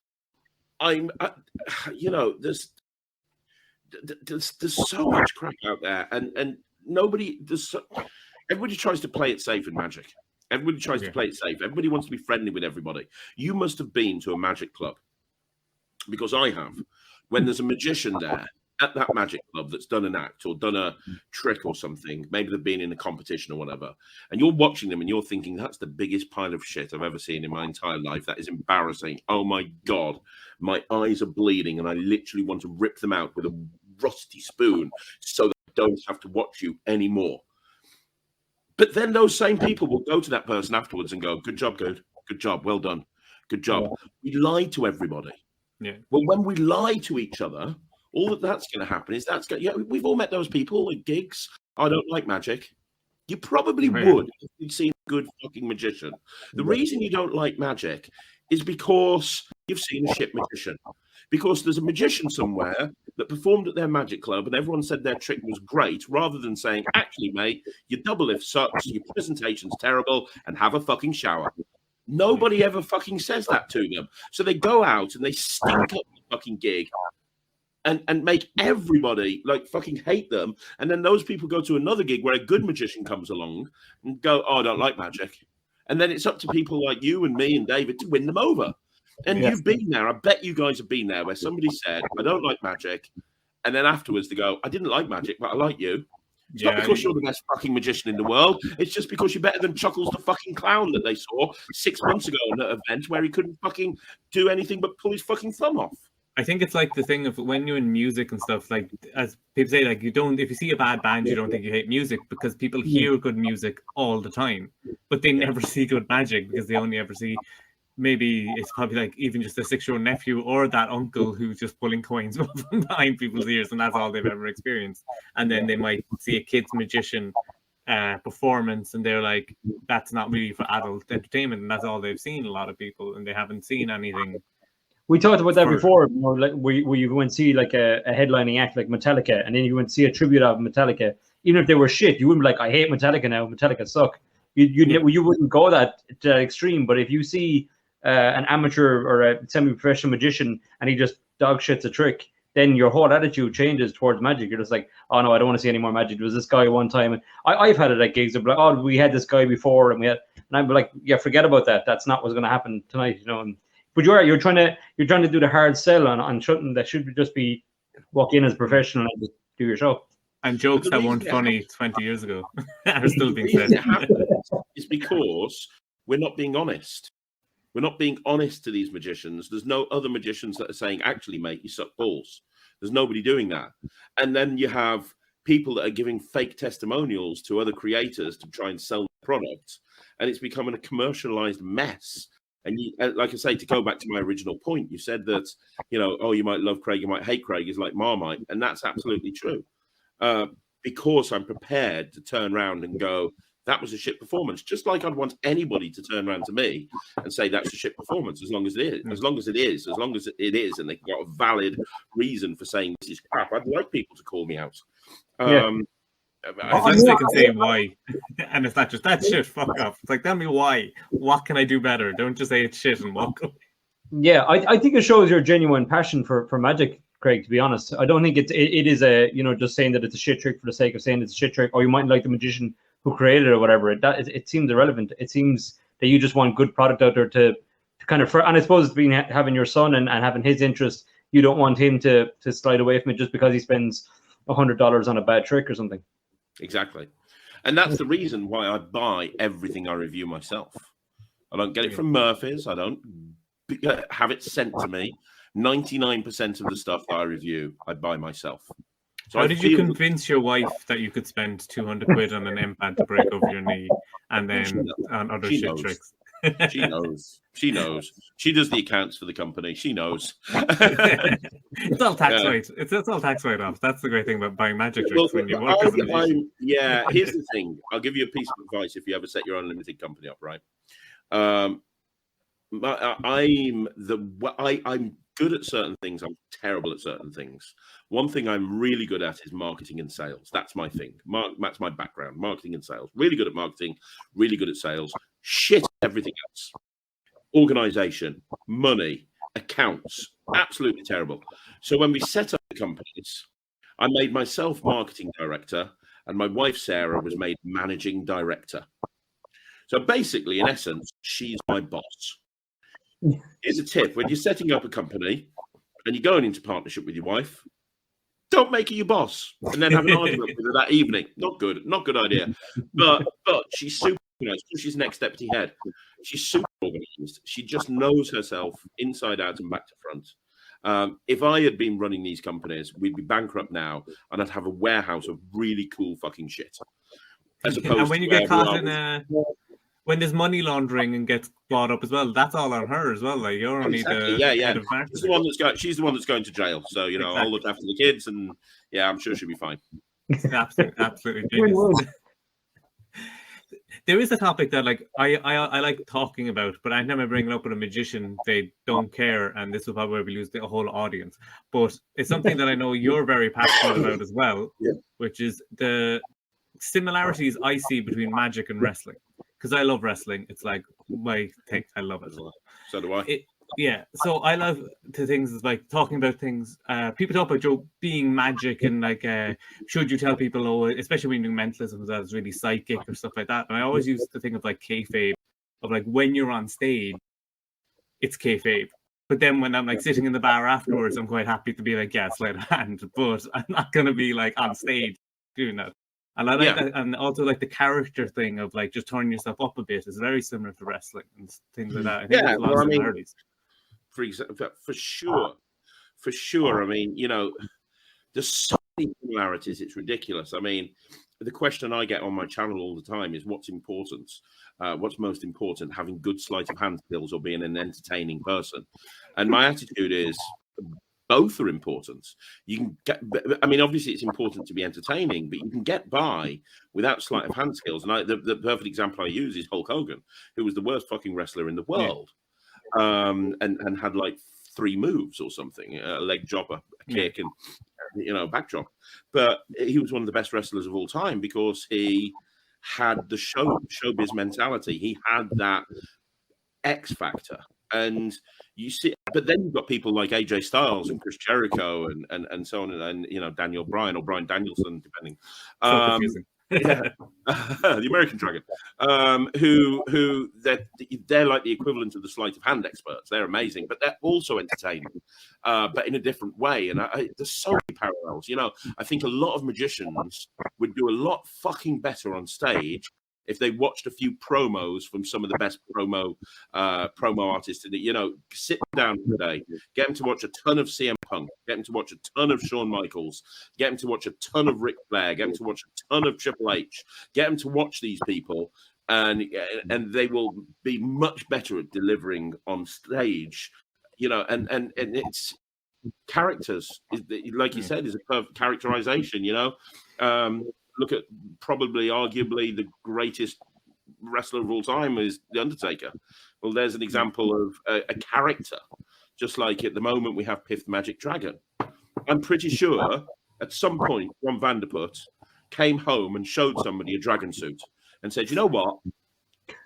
C: you know, there's so much crap out there, and everybody tries to play it safe in magic. Everybody tries to play it safe. Everybody wants to be friendly with everybody. You must have been to a magic club, because I have. When there's a magician there at that magic club that's done an act or done a trick or something, maybe they've been in a competition or whatever, and you're watching them and you're thinking, that's the biggest pile of shit I've ever seen in my entire life. That is embarrassing. Oh my God, my eyes are bleeding and I literally want to rip them out with a rusty spoon so that I don't have to watch you anymore. But then those same people will go to that person afterwards and go, good job, good job, well done, good job. We lied to everybody. Well, when we lie to each other, all that's going to happen is we've all met those people at gigs. I don't like magic. You probably would if you'd seen a good fucking magician. The reason you don't like magic is because you've seen a shit magician. Because there's a magician somewhere that performed at their magic club and everyone said their trick was great, rather than saying, actually, mate, your double lift sucks, your presentation's terrible, and have a fucking shower. Nobody ever fucking says that to them. So they go out and they stink up the fucking gig and make everybody like fucking hate them. And then those people go to another gig where a good magician comes along and go, oh, I don't like magic. And then it's up to people like you and me and David to win them over. And you've been there. I bet you guys have been there where somebody said, I don't like magic. And then afterwards they go, I didn't like magic, but I like you. It's not because you're the best fucking magician in the world. It's just because you're better than Chuckles the fucking clown that they saw 6 months ago at an event where he couldn't fucking do anything but pull his fucking thumb off.
B: I think it's like the thing of when you're in music and stuff, like as people say, like if you see a bad band, you don't think you hate music because people hear good music all the time, but they never see good magic because they only ever see, maybe it's probably like even just a 6-year-old nephew or that uncle who's just pulling coins from behind people's ears, and that's all they've ever experienced. And then they might see a kid's magician performance and they're like, that's not really for adult entertainment, and that's all they've seen, a lot of people, and they haven't seen anything.
D: We talked about that before, you know, like where you went to see like a headlining act like Metallica, and then you went to see a tribute of Metallica. Even if they were shit, you wouldn't be like, I hate Metallica now. Metallica suck. You wouldn't go that extreme. But if you see an amateur or a semi-professional magician and he just dog shits a trick, then your whole attitude changes towards magic. You're just like, oh no, I don't want to see any more magic. There was this guy one time, and I've had it at gigs. I'm like, oh, we had this guy before, and I'm like, yeah, forget about that. That's not what's going to happen tonight, you know. But you're trying to do the hard sell on something that should just be walk in as a professional and just do your show.
B: And jokes that weren't funny 20 years ago are still being said.
C: It's because we're not being honest. We're not being honest to these magicians. There's no other magicians that are saying, actually, mate, you suck balls. There's nobody doing that. And then you have people that are giving fake testimonials to other creators to try and sell products. And it's becoming a commercialized mess. And like I say, to go back to my original point, you said that, you know, oh, you might love Craig, you might hate Craig, is like Marmite. And that's absolutely true. Because I'm prepared to turn around and go, that was a shit performance. Just like I'd want anybody to turn around to me and say that's a shit performance, as long as it is, and they've got a valid reason for saying this is crap. I'd like people to call me out.
B: As long as they can say why, and it's not just that shit, fuck off. It's like, tell me why. What can I do better? Don't just say it's shit and walk away.
D: Yeah, I think it shows your genuine passion for magic, Craig. To be honest, I don't think it is a, you know, just saying that it's a shit trick for the sake of saying it's a shit trick, or you might like the magician who created it or whatever. It seems irrelevant. It seems that you just want good product out there to kind of, and I suppose it's being having your son and having his interest. You don't want him to slide away from it just because he spends $100 on a bad trick or something.
C: Exactly. And that's the reason why I buy everything I review myself. I don't get it from Murphy's. I don't have it sent to me. 99% of the stuff that I review, I buy myself. So
B: how did you convince your wife that you could spend 200 quid on an implant to break over your knee and then on other shit tricks?
C: She knows. She knows. She does the accounts for the company. She knows.
B: It's all tax rate. It's all tax rate off. That's the great thing about buying magic tricks when you work as a magician.
C: Yeah, here's the thing. I'll give you a piece of advice if you ever set your own limited company up, right? I'm good at certain things. I'm terrible at certain things. One thing I'm really good at is marketing and sales. That's my thing. That's my background, marketing and sales. Really good at marketing, really good at sales. Shit at everything else. Organization, money, accounts, absolutely terrible. So when we set up the companies, I made myself marketing director and my wife, Sarah, was made managing director. So basically, in essence, she's my boss. Here's a tip. When you're setting up a company and you're going into partnership with your wife, don't make her your boss and then have an argument with her that evening. Not good idea. But she's super organized. She's next deputy head. She's super organized. She just knows herself inside out and back to front. If I had been running these companies, we'd be bankrupt now and I'd have a warehouse of really cool fucking shit. As opposed
B: and when you get caught in when there's money laundering and gets brought up as well, that's all on her as well. Like you're only the head of marketing.
C: She's the one that's going to jail. So you know, I'll look after the kids, and yeah, I'm sure she'll be fine.
B: Absolutely genius. There is a topic that like I like talking about, but I never bring it up with a magician. They don't care, and this will probably lose the whole audience. But it's something that I know you're very passionate about as well, which is the similarities I see between magic and wrestling. Because I love wrestling. It's like my thing. I love it.
C: So do I.
B: So I love the things like talking about things. People talk about being magic and like, should you tell people, especially when you're doing mentalism, that is really psychic or stuff like that. And I always use the thing of like kayfabe of like when you're on stage, it's kayfabe. But then when I'm like sitting in the bar afterwards, I'm quite happy to be like, yeah, sleight of hand, but I'm not gonna be like on stage doing that. And I like that, and also like the character thing of like just turning yourself up a bit is very similar to wrestling and things like that. I think there's lots of similarities.
C: For example, for sure. I mean, you know, there's so many similarities. It's ridiculous. I mean, the question I get on my channel all the time is what's important? What's most important, having good sleight of hand skills or being an entertaining person? And my attitude is both are important. You can get, I mean, obviously it's important to be entertaining, but you can get by without sleight of hand skills. And the perfect example I use is Hulk Hogan, who was the worst fucking wrestler in the world, and had like 3 moves or something: a leg drop, a kick, and a back drop. But he was one of the best wrestlers of all time because he had the showbiz mentality. He had that X factor. And you see, but then you've got people like AJ Styles and Chris Jericho and so on, and Daniel Bryan or Bryan Danielson, depending. The American Dragon, who they're like the equivalent of the sleight of hand experts. They're amazing, but they're also entertaining, but in a different way. And there's so many parallels. I think a lot of magicians would do a lot fucking better on stage if they watched a few promos from some of the best promo artists. Sit down today, get them to watch a ton of CM Punk, get them to watch a ton of Shawn Michaels, get them to watch a ton of Ric Flair, get them to watch a ton of Triple H, get them to watch these people, and they will be much better at delivering on stage. And it's characters, like you said, is a perfect characterization. Look at arguably the greatest wrestler of all time is The Undertaker. Well, there's an example of a character, just like at the moment we have Piff the Magic Dragon. I'm pretty sure at some point Ron Vanderput came home and showed somebody a dragon suit and said, you know what?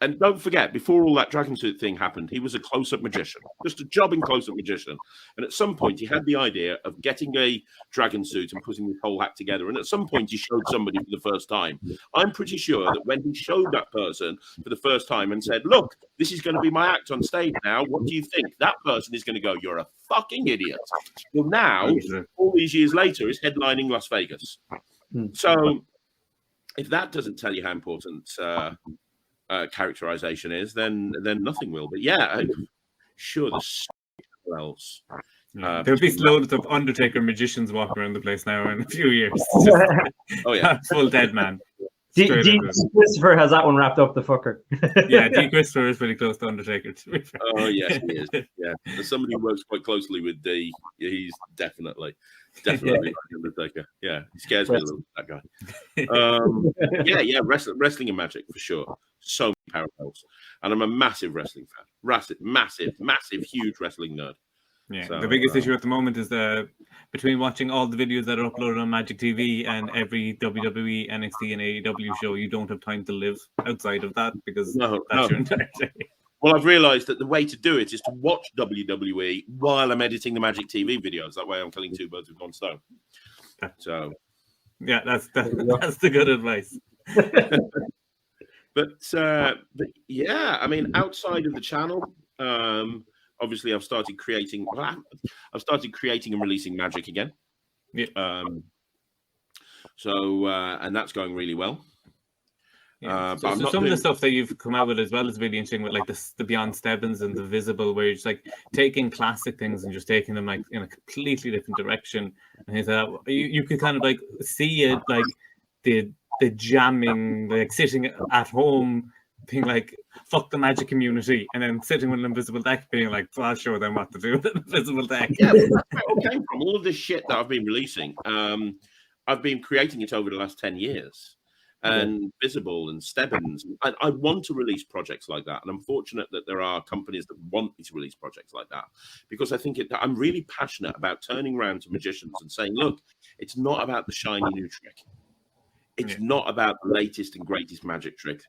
C: And don't forget, before all that dragon suit thing happened, he was a close-up magician, just a jobbing close-up magician. And at some point, he had the idea of getting a dragon suit and putting the whole act together. And at some point, he showed somebody for the first time. I'm pretty sure that when he showed that person for the first time and said, look, this is going to be my act on stage now. What do you think? That person is going to go, you're a fucking idiot. Well, now, all these years later, he's headlining Las Vegas. So if that doesn't tell you how important characterization is, then nothing will. But yeah, I'm sure there's something else.
B: There'll be loads of Undertaker magicians walking around the place now in a few years.
C: Oh yeah,
B: full dead man.
D: D. Christopher has that one wrapped up, the fucker.
B: Yeah, D. Christopher is pretty close to Undertaker.
C: Oh yes, he is. Yeah, as somebody who works quite closely with D, he's definitely Undertaker. Yeah, he scares me a little, that guy. Yeah, wrestling and magic for sure. So many parallels, and I'm a massive wrestling fan. Massive, huge wrestling nerd.
B: Yeah, so, the biggest issue at the moment is between watching all the videos that are uploaded on Magic TV and every WWE, NXT, and AEW show, you don't have time to live outside of that because that's your entire day.
C: Well, I've realised that the way to do it is to watch WWE while I'm editing the Magic TV videos. That way I'm killing 2 birds with 1 stone. So,
B: yeah, that's the good advice.
C: But yeah, I mean, outside of the channel, obviously I've started creating and releasing magic again.
B: Yeah.
C: And that's going really well.
B: Yeah. So some of the stuff that you've come out with as well is really interesting, with like the Beyond Stebbins and the Visible, where you're just like taking classic things and just taking them like in a completely different direction. And you could kind of like see it, like the jamming, like sitting at home being like, fuck the magic community, and then sitting with an invisible deck being like, well, I'll show them what to do with an invisible deck.
C: Yeah, well, that's where it came from. All of this shit that I've been releasing, I've been creating it over the last 10 years. And Visible and Stebbins. I want to release projects like that. And I'm fortunate that there are companies that want me to release projects like that, because I think I'm really passionate about turning around to magicians and saying, look, it's not about the shiny new trick. It's not about the latest and greatest magic trick.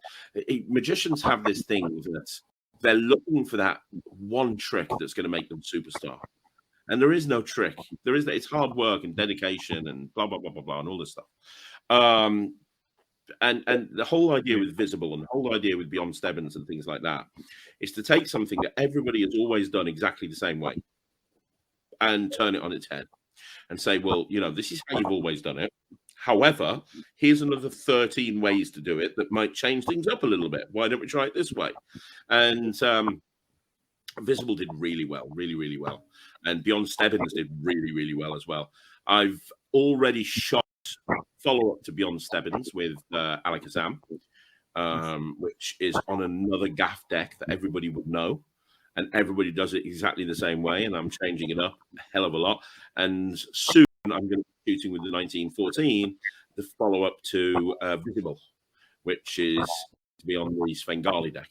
C: Magicians have this thing that they're looking for that one trick that's going to make them superstar. And there is no trick. It's hard work and dedication and blah, blah, blah, blah, blah, and all this stuff. and the whole idea with Visible and the whole idea with Beyond Stebbins and things like that is to take something that everybody has always done exactly the same way and turn it on its head and say, well, this is how you've always done it. However, here's another 13 ways to do it that might change things up a little bit. Why don't we try it this way? And Visible did really well, really, really well. And Beyond Stebbins did really, really well as well. I've already shot follow-up to Beyond Stebbins with Alakazam, which is on another gaff deck that everybody would know. And everybody does it exactly the same way. And I'm changing it up a hell of a lot. And soon I'm going to be shooting with the 1914, the follow-up to Visible, which is to be on the Svengali deck.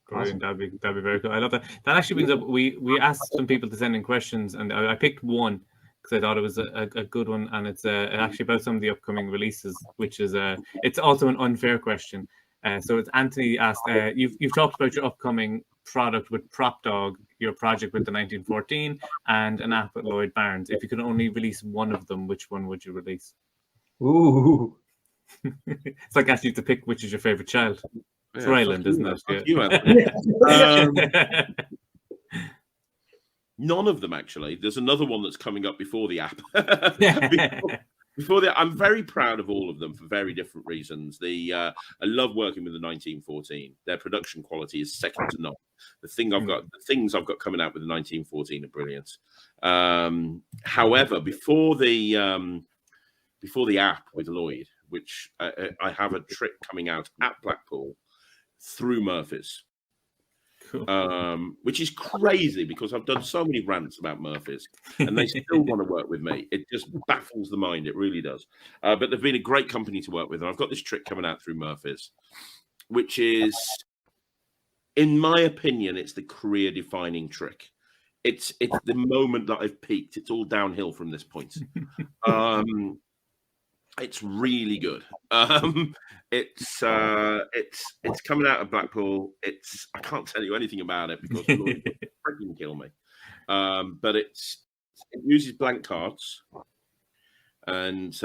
B: Brilliant. That'd be very cool. I love that. That actually brings up, we asked some people to send in questions, and I picked one because I thought it was a good one, and it's actually about some of the upcoming releases, which is it's also an unfair question. So it's Anthony asked, you've talked about your upcoming product with Prop Dog, your project with the 1914, and an app with Lloyd Barnes. If you could only release one of them, which one would you release?
D: Ooh.
B: It's like asking you to pick which is your favorite child. It's Rylan, isn't it?
C: None of them, actually. There's another one that's coming up before the app. before that, I'm very proud of all of them for very different reasons. I love working with the 1914. Their production quality is second to none. The things I've got coming out with the 1914 are brilliant. However, before the app with Lloyd, which I have a trick coming out at Blackpool through Murphy's, cool. Which is crazy because I've done so many rants about Murphy's and they still want to work with me. It just baffles the mind. It really does. But they've been a great company to work with. And I've got this trick coming out through Murphy's, which is, in my opinion, it's the career-defining trick. It's the moment that I've peaked. It's all downhill from this point. It's really good. It's coming out of Blackpool. I can't tell you anything about it because it will freaking kill me. But it uses blank cards, and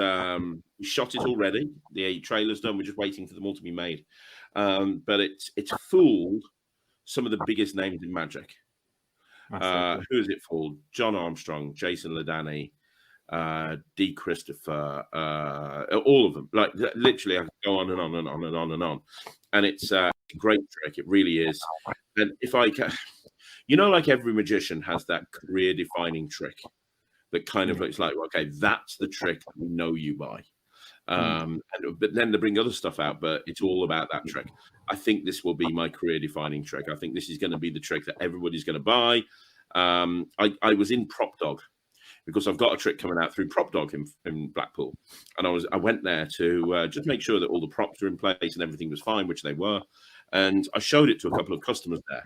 C: we shot it already. The trailer's done. We're just waiting for them all to be made. But it's fooled some of the biggest names in Magic. Who has it fooled? John Armstrong, Jason Ladani, D. Christopher, all of them. Like literally, I can go on and on and on and on and on. And it's a great trick. It really is. And if I can, like every magician has that career-defining trick that kind of looks like, okay, that's the trick we know you by. But then they bring other stuff out, but it's all about that trick. I think this will be my career-defining trick. I think this is going to be the trick that everybody's going to buy. I was in Prop Dog because I've got a trick coming out through Prop Dog in Blackpool, and I went there to just make sure that all the props were in place and everything was fine, which they were. And I showed it to a couple of customers there,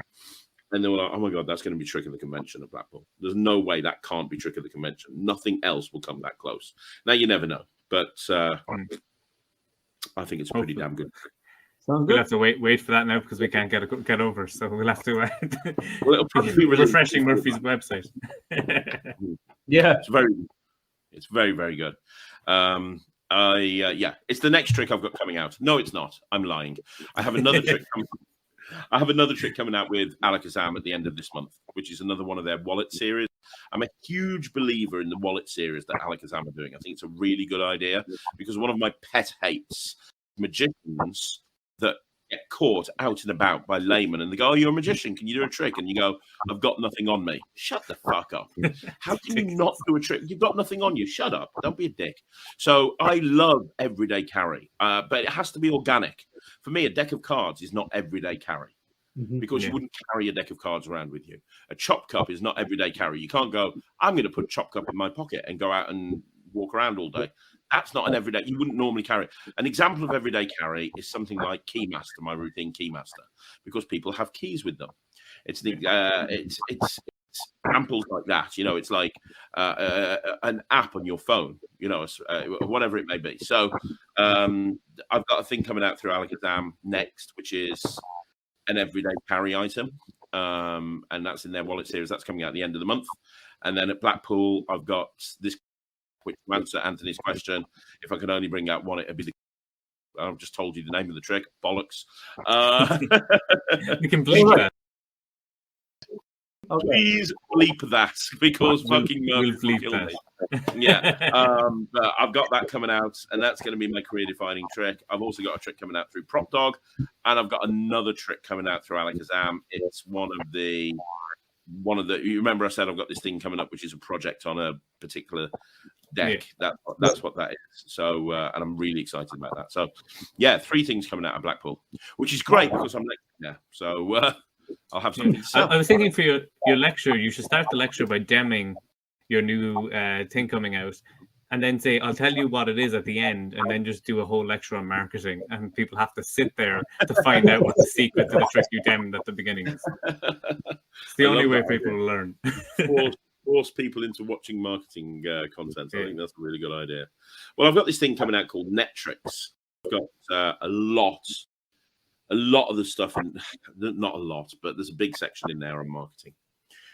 C: and they were like, "Oh my god, that's going to be Trick of the Convention at Blackpool. There's no way that can't be Trick of the Convention. Nothing else will come that close." Now you never know, but I think it's pretty damn good.
B: We'll have to wait for that now because we can't get over. So we'll have to.
C: Well, it'll probably be
B: refreshing Murphy's website.
D: Yeah,
C: it's very, very good. It's the next trick I've got coming out. No, it's not. I'm lying. I have another trick. I have another trick coming out with Alakazam at the end of this month, which is another one of their wallet series. I'm a huge believer in the wallet series that Alakazam are doing. I think it's a really good idea because one of my pet hates magicians that get caught out and about by laymen and they go, "Oh, you're a magician. Can you do a trick?" And you go, "I've got nothing on me." Shut the fuck up. How can you not do a trick? You've got nothing on you. Shut up. Don't be a dick. So I love everyday carry, but it has to be organic. For me, a deck of cards is not everyday carry because you wouldn't carry a deck of cards around with you. A chop cup is not everyday carry. You can't go, "I'm going to put chop cup in my pocket and go out and walk around all day." That's not an everyday. You wouldn't normally carry. An example of everyday carry is something like Keymaster, my routine Keymaster, because people have keys with them. It's examples like that. It's like an app on your phone. Whatever it may be. So I've got a thing coming out through Alakazam next, which is an everyday carry item, and that's in their wallet series. That's coming out at the end of the month. And then at Blackpool, I've got this. Which to answer Anthony's question, if I could only bring out one, it'd be the I've just told you the name of the trick. Bollocks.
B: We can bleep that.
C: Please bleep that because fucking
B: we'll
C: Murph
B: bleep
C: kill
B: that.
C: me. Yeah, but I've got that coming out, and that's going to be my career-defining trick. I've also got a trick coming out through Prop Dog, and I've got another trick coming out through Alakazam. It's one of the. You remember I said I've got this thing coming up, which is a project on a particular deck.
B: Yeah.
C: That's what that is. So, and I'm really excited about that. So, yeah, 3 things coming out of Blackpool, which is great because I'm lecturing now. So I'll have something to sell.
B: I was thinking for your lecture, you should start the lecture by demming your new thing coming out, and then say, "I'll tell you what it is at the end," and then just do a whole lecture on marketing, and people have to sit there to find out what the secret to the trick you demmed at the beginning is. It's the only way people will learn.
C: Force people into watching marketing content. I think that's a really good idea. Well, I've got this thing coming out called Netrix. I've got a lot of the stuff, not a lot, but there's a big section in there on marketing,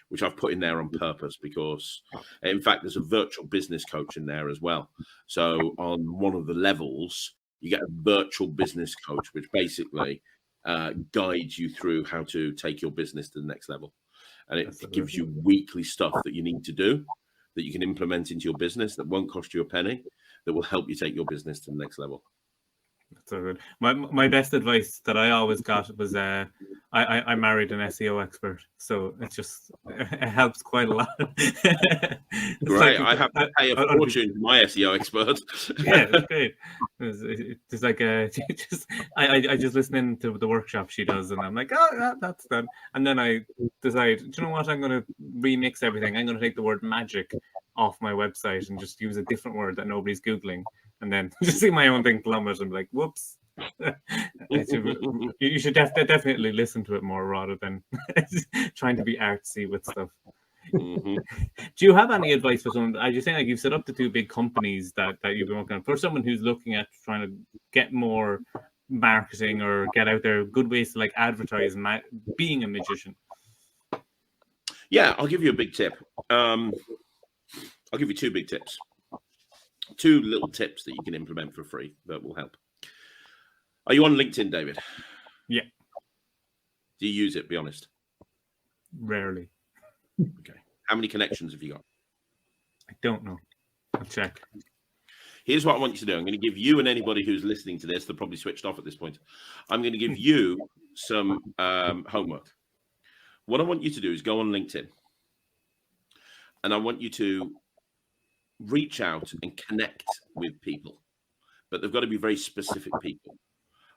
C: which I've put in there on purpose because, in fact, there's a virtual business coach in there as well. So on one of the levels, you get a virtual business coach, which basically guides you through how to take your business to the next level. And it gives you weekly stuff that you need to do that you can implement into your business that won't cost you a penny, that will help you take your business to the next level.
B: That's so good. My best advice that I always got was I married an SEO expert, so it helps quite a lot.
C: Great, I have to pay a fortune to my SEO expert.
B: Yeah, it's great. It's like I just listen in to the workshop she does, and I'm like, oh, that's done. And then I decide, do you know what? I'm going to remix everything. I'm going to take the word magic off my website and just use a different word that nobody's Googling. And then just see my own thing plummet and be like, whoops. You should definitely listen to it more rather than trying to be artsy with stuff.
C: Mm-hmm.
B: Do you have any advice for someone? As you're saying, like you've set up the 2 big companies that you've been working on. For someone who's looking at trying to get more marketing or get out there, good ways to like advertise being a magician.
C: Yeah, I'll give you a big tip. I'll give you 2 big tips. 2 little tips that you can implement for free that will help. Are you on LinkedIn, David?
B: Yeah.
C: Do you use it? Be honest.
B: Rarely.
C: Okay. How many connections have you got?
B: I don't know. I'll check.
C: Here's what I want you to do. I'm going to give you and anybody who's listening to this, they're probably switched off at this point. I'm going to give you some homework. What I want you to do is go on LinkedIn. And I want you to reach out and connect with people, but they've got to be very specific people.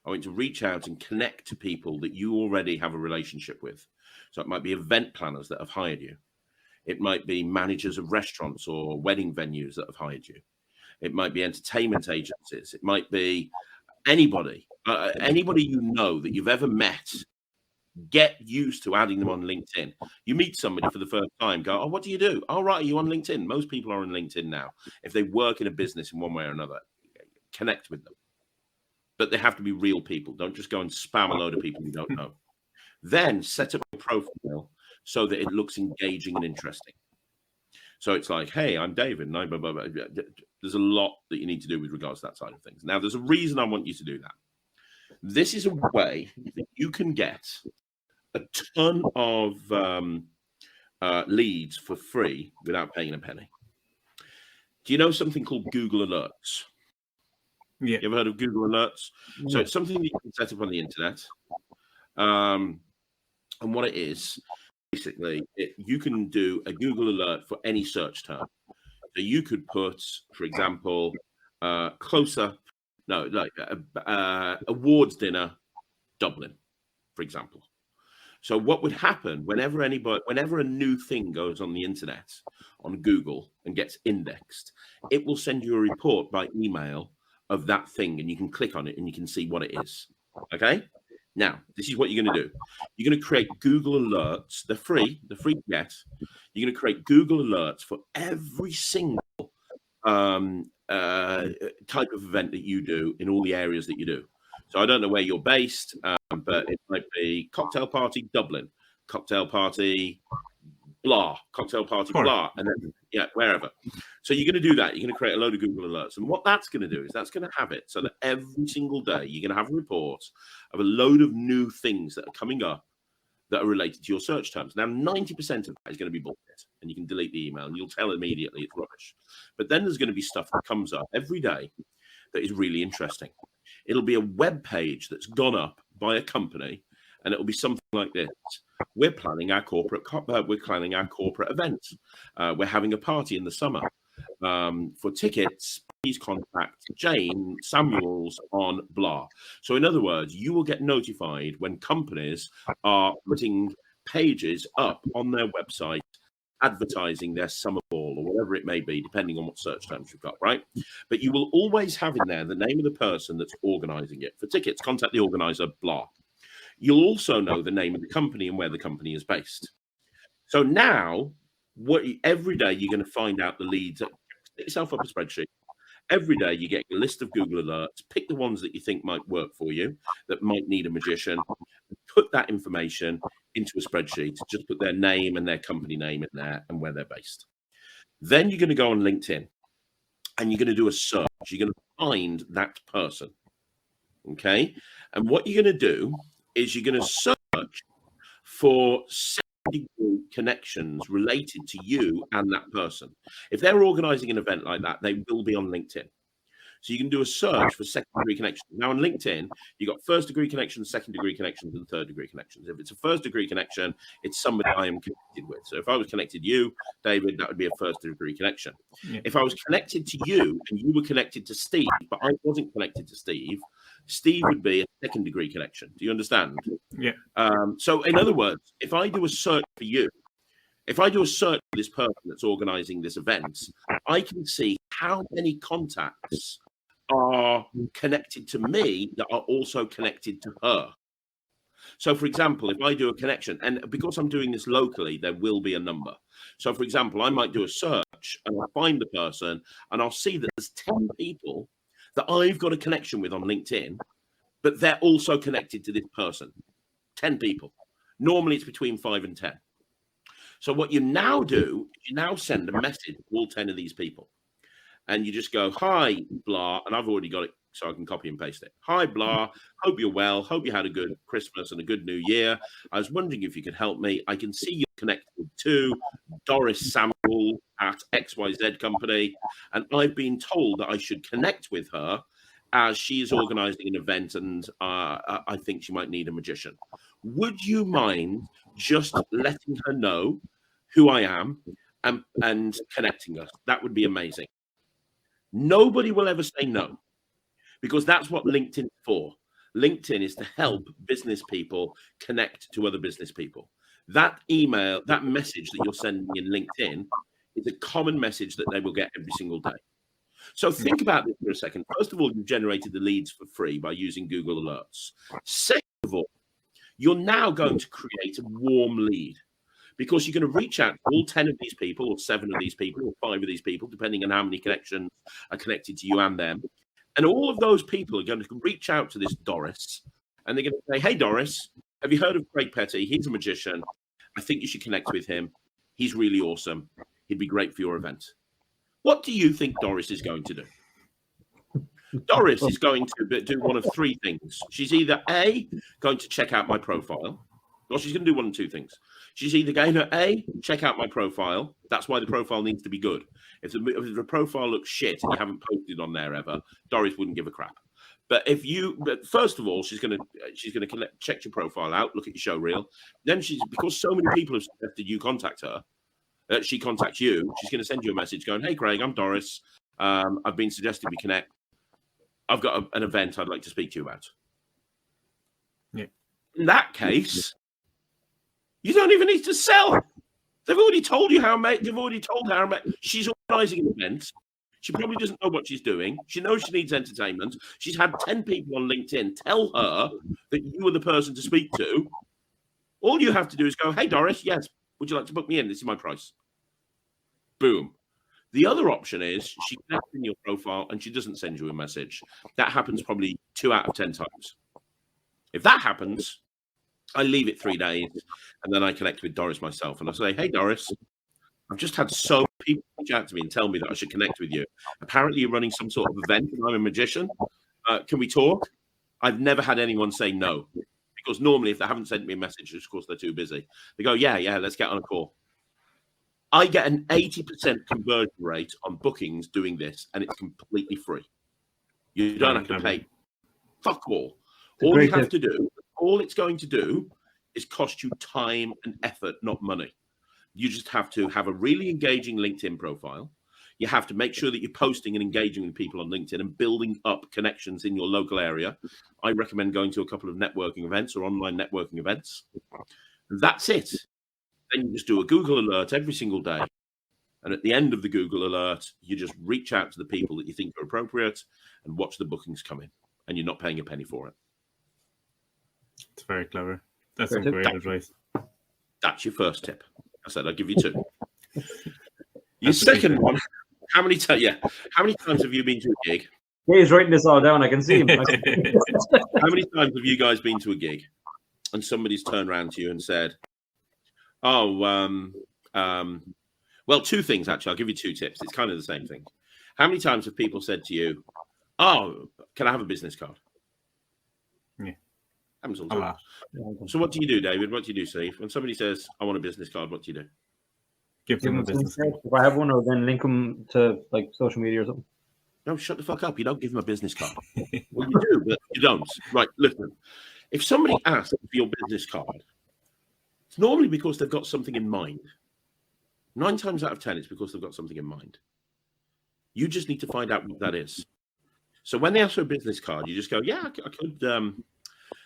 C: I want you to reach out and connect to people that you already have a relationship with. So it might be event planners that have hired you. It might be managers of restaurants or wedding venues that have hired you. It might be entertainment agencies. It might be anybody you know that you've ever met. Get used to adding them on LinkedIn. You meet somebody for the first time, go, oh, what do you do? Oh, right, are you on LinkedIn? Most people are on LinkedIn now. If they work in a business in one way or another, connect with them. But they have to be real people. Don't just go and spam a load of people you don't know. Then set up a profile so that it looks engaging and interesting. So it's like, hey, I'm David, and blah, blah, blah. There's a lot that you need to do with regards to that side of things. Now, there's a reason I want you to do that. This is a way that you can get a ton of leads for free without paying a penny. Do you know something called Google Alerts?
B: Yeah.
C: You ever heard of Google Alerts?
B: Yeah.
C: So it's something that you can set up on the internet. And what it is, basically, you can do a Google Alert for any search term. So you could put, for example, awards dinner, Dublin, for example. So what would happen whenever a new thing goes on the internet, on Google, and gets indexed, it will send you a report by email of that thing, and you can click on it and you can see what it is. Okay? Now, this is what you're going to do. You're going to create Google Alerts. They're free to get. You're going to create Google Alerts for every single type of event that you do in all the areas that you do. So I don't know where you're based, but it might be cocktail party Dublin, cocktail party blah, cocktail party, blah, and then, wherever. So you're going to do that. You're going to create a load of Google alerts. And what that's going to do is that's going to have it so that every single day you're going to have a report of a load of new things that are coming up that are related to your search terms. Now, 90% of that is going to be bullshit, and you can delete the email, and you'll tell immediately it's rubbish. But then there's going to be stuff that comes up every day that is really interesting. It'll be a web page that's gone up by a company, and it'll be something like this: we're planning our corporate event. We're having a party in the summer. For tickets, please contact Jane Samuels on blah. So in other words, you will get notified when companies are putting pages up on their website advertising their summer ball or whatever it may be, depending on what search terms you've got, right? But you will always have in there the name of the person that's organizing it. For tickets, contact the organizer, blah. You'll also know the name of the company and where the company is based. So now, every day you're going to find out the leads. Set yourself up a spreadsheet. Every day you get a list of Google alerts. Pick the ones that you think might work for you, that might need a magician. Put that information into a spreadsheet. Just put their name and their company name in there and where they're based. Then you're going to go on LinkedIn and you're going to do a search. You're going to find that person. Okay? And what you're going to do is you're going to search for second-degree connections related to you and that person. If they're organizing an event like that, they will be on LinkedIn. So you can do a search for second-degree connections. Now on LinkedIn, you've got first-degree connections, second-degree connections, and third-degree connections. If it's a first-degree connection, it's somebody I am connected with. So if I was connected to you, David, that would be a first-degree connection. Yeah. If I was connected to you and you were connected to Steve, but I wasn't connected to Steve, Steve would be a second-degree connection. Do you understand?
B: Yeah.
C: So in other words, if I do a search for you, if I do a search for this person that's organizing this event, I can see how many contacts are connected to me that are also connected to her. So, for example, if I do a connection, and because I'm doing this locally, there will be a number. So, for example, I might do a search and I'll find the person and I'll see that there's 10 people that I've got a connection with on LinkedIn, but they're also connected to this person. 10 people. Normally it's between 5 and 10. So what you now do, you now send a message to all 10 of these people. And you just go, hi, blah, and I've already got it so I can copy and paste it. Hi, blah, hope you're well. Hope you had a good Christmas and a good New Year. I was wondering if you could help me. I can see you're connected to Doris Samuel at XYZ Company, and I've been told that I should connect with her as she is organizing an event, and I think she might need a magician. Would you mind just letting her know who I am and connecting us? That would be amazing. Nobody will ever say no, because that's what LinkedIn is for. LinkedIn is to help business people connect to other business people. That email, that message that you're sending in LinkedIn is a common message that they will get every single day. So think about this for a second. First of all, you've generated the leads for free by using Google Alerts. Second of all, you're now going to create a warm lead, because you're going to reach out to all 10 of these people, or 7 of these people, or 5 of these people, depending on how many connections are connected to you and them. And all of those people are going to reach out to this Doris, and they're going to say, hey, Doris, have you heard of Craig Petty? He's a magician. I think you should connect with him. He's really awesome. He'd be great for your event. What do you think Doris is going to do? Doris is going to do one of 3 things. She's either A, going to check out my profile. Well, she's going to do one of 2 things. She's either going to A, check out my profile. That's why the profile needs to be good. If the profile looks shit and you haven't posted on there ever, Doris wouldn't give a crap. But first of all, she's going to check your profile out, look at your show reel. Then because so many people have suggested you contact her, she contacts you. She's going to send you a message going, hey, Craig, I'm Doris. I've been suggested we connect. I've got an event I'd like to speak to you about.
B: Yeah.
C: In that case, you don't even need to sell. They've already told you how. They've already told her she's organising an event. She probably doesn't know what she's doing. She knows she needs entertainment. She's had 10 people on LinkedIn tell her that you are the person to speak to. All you have to do is go, hey, Doris, yes, would you like to book me in? This is my price. Boom. The other option is she connects in your profile and she doesn't send you a message. That happens probably 2 out of 10 times. If that happens, I leave it 3 days, and then I connect with Doris myself, and I say, "Hey, Doris, I've just had so many people reach out to me and tell me that I should connect with you. Apparently, you're running some sort of event, and I'm a magician. Can we talk?" I've never had anyone say no, because normally, if they haven't sent me a message, of course they're too busy, they go, "Yeah, let's get on a call." I get an 80% conversion rate on bookings doing this, and it's completely free. You don't have to pay fuck all. All you have to do, all it's going to do is cost you time and effort, not money. You just have to have a really engaging LinkedIn profile. You have to make sure that you're posting and engaging with people on LinkedIn and building up connections in your local area. I recommend going to a couple of networking events or online networking events. That's it. Then you just do a Google alert every single day. And at the end of the Google alert, you just reach out to the people that you think are appropriate and watch the bookings come in. And you're not paying a penny for it.
B: It's very clever. That's some great advice.
C: That's your first tip. I said I'll give you 2. Your second one, how many times have you been to a gig?
D: He's writing this all down. I can see him.
C: How many times have you guys been to a gig and somebody's turned around to you and said, well, 2 things, actually. I'll give you 2 tips. It's kind of the same thing. How many times have people said to you, "Oh, can I have a business card?"
B: Yeah.
C: Happens all the time. So what do you do, David? What do you do, Steve? When somebody says, "I want a business card," what do you do?
B: Give them a business card.
D: If I have one, or then link them to like social media or something.
C: No, shut the fuck up. You don't give them a business card. Well, you do, but you don't. Right, listen. If somebody asks for your business card, it's normally because they've got something in mind. 9 times out of 10, it's because they've got something in mind. You just need to find out what that is. So when they ask for a business card, you just go, "Yeah, I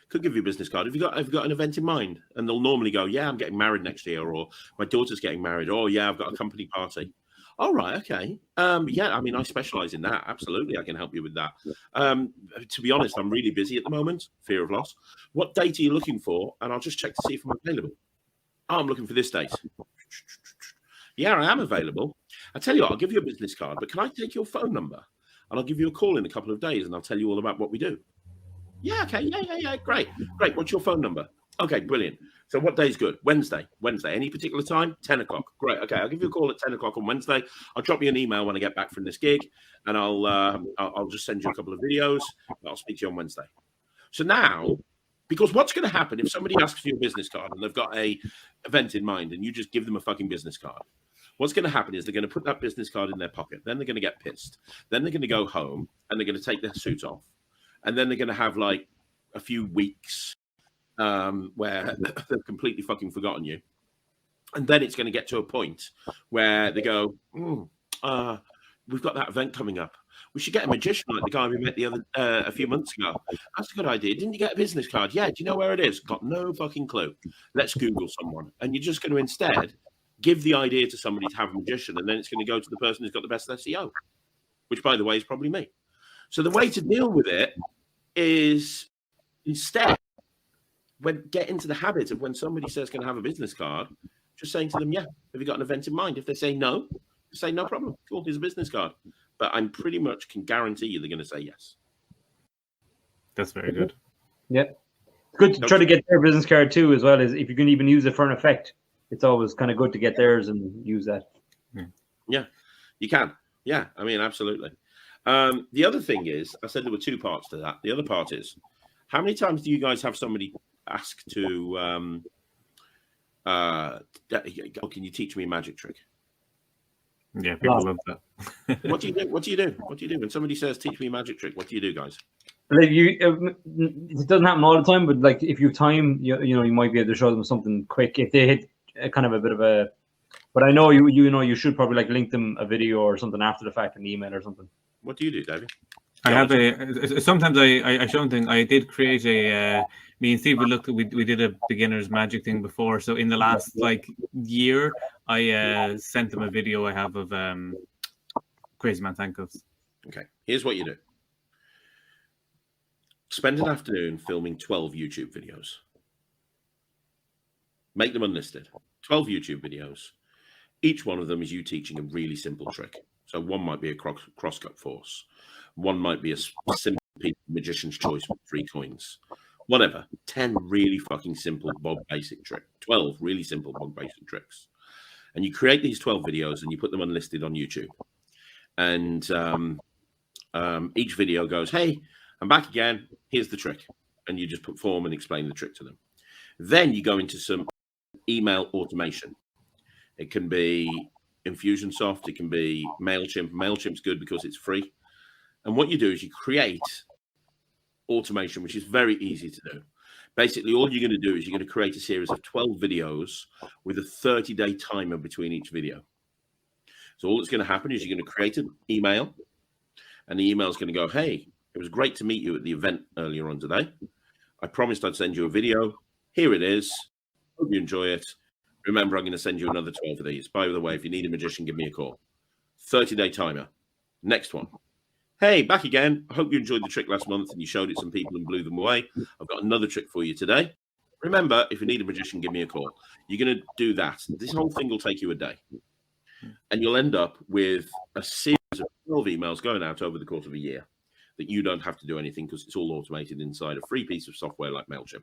C: could give you a business card. Have you got an event in mind?" And they'll normally go, "Yeah, I'm getting married next year," or "My daughter's getting married," or "Yeah, I've got a company party." "All right, okay. Yeah, I mean, I specialize in that. Absolutely, I can help you with that. To be honest, I'm really busy at the moment. Fear of loss. What date are you looking for? And I'll just check to see if I'm available." "Oh, I'm looking for this date." "Yeah, I am available. I tell you what, I'll give you a business card, but can I take your phone number? And I'll give you a call in a couple of days, and I'll tell you all about what we do." "Yeah, okay, yeah, great. What's your phone number?" "Okay, brilliant. So what day's good?" Wednesday. Any particular time?" 10 o'clock. "Great, okay, I'll give you a call at 10 o'clock on Wednesday. I'll drop you an email when I get back from this gig, and I'll just send you a couple of videos. I'll speak to you on Wednesday." So now, because what's going to happen if somebody asks for your business card and they've got a event in mind and you just give them a fucking business card? What's going to happen is they're going to put that business card in their pocket. Then they're going to get pissed. Then they're going to go home and they're going to take their suit off. And then they're going to have like a few weeks where they've completely fucking forgotten you. And then it's going to get to a point where they go, "We've got that event coming up. We should get a magician like the guy we met a few months ago." "That's a good idea. Didn't you get a business card?" "Yeah. Do you know where it is?" "Got no fucking clue. Let's Google someone." And you're just going to instead give the idea to somebody to have a magician, and then it's going to go to the person who's got the best SEO, which, by the way, is probably me. So the way to deal with it is instead, get into the habit of when somebody says, "Can I have a business card?" just saying to them, "Yeah, have you got an event in mind?" If they say no, say, "No problem. Cool, here's a business card." But I'm pretty much can guarantee you they're going to say yes.
B: That's very good.
D: Yeah. It's good to try to get their business card too, as well, as if you can even use it for an effect. It's always kind of good to get theirs and use that.
C: Yeah, you can. Yeah, I mean, absolutely. The other thing is, I said there were 2 parts to that. The other part is, how many times do you guys have somebody ask to, "Can you teach me a magic trick?"
B: Yeah, people love that.
C: What do you do? What do you do when somebody says, "Teach me a magic trick"? What do you do, guys?
D: Like it doesn't happen all the time, but like if you have time, you know, you might be able to show them something quick. If they hit kind of a bit of a, but I know you should probably like link them a video or something after the fact, an email or something.
C: What do you do, David?
B: I have sometimes I show them things. I did create me and Steve, we did a beginner's magic thing before. So in the last year, I sent them a video I have of Crazy Man Handcuffs.
C: Okay, here's what you do. Spend an afternoon filming 12 YouTube videos. Make them unlisted. 12 YouTube videos. Each one of them is you teaching a really simple trick. So one might be a cross-cut force. One might be a simple magician's choice with 3 coins. whatever, 10 really fucking simple bog basic tricks, 12 really simple bog basic tricks. And you create these 12 videos and you put them unlisted on YouTube. And each video goes, hey, I'm back again. Here's the trick. And you just perform and explain the trick to them. Then you go into some email automation. It can be Infusionsoft. It can be MailChimp. MailChimp's good because it's free. And what you do is you create automation, which is very easy to do. Basically, all you're going to do is you're going to create a series of 12 videos with a 30-day timer between each video. So all that's going to happen is you're going to create an email, and the email is going to go, hey, it was great to meet you at the event earlier on today. I promised I'd send you a video. Here it is. Hope you enjoy it. Remember, I'm going to send you another 12 of these. By the way, if you need a magician, give me a call. 30-day timer. Next one. Hey, back again. I hope you enjoyed the trick last month and you showed it to some people and blew them away. I've got another trick for you today. Remember, if you need a magician, give me a call. You're going to do that. This whole thing will take you a day. And you'll end up with a series of 12 emails going out over the course of a year that you don't have to do anything because it's all automated inside a free piece of software like MailChimp.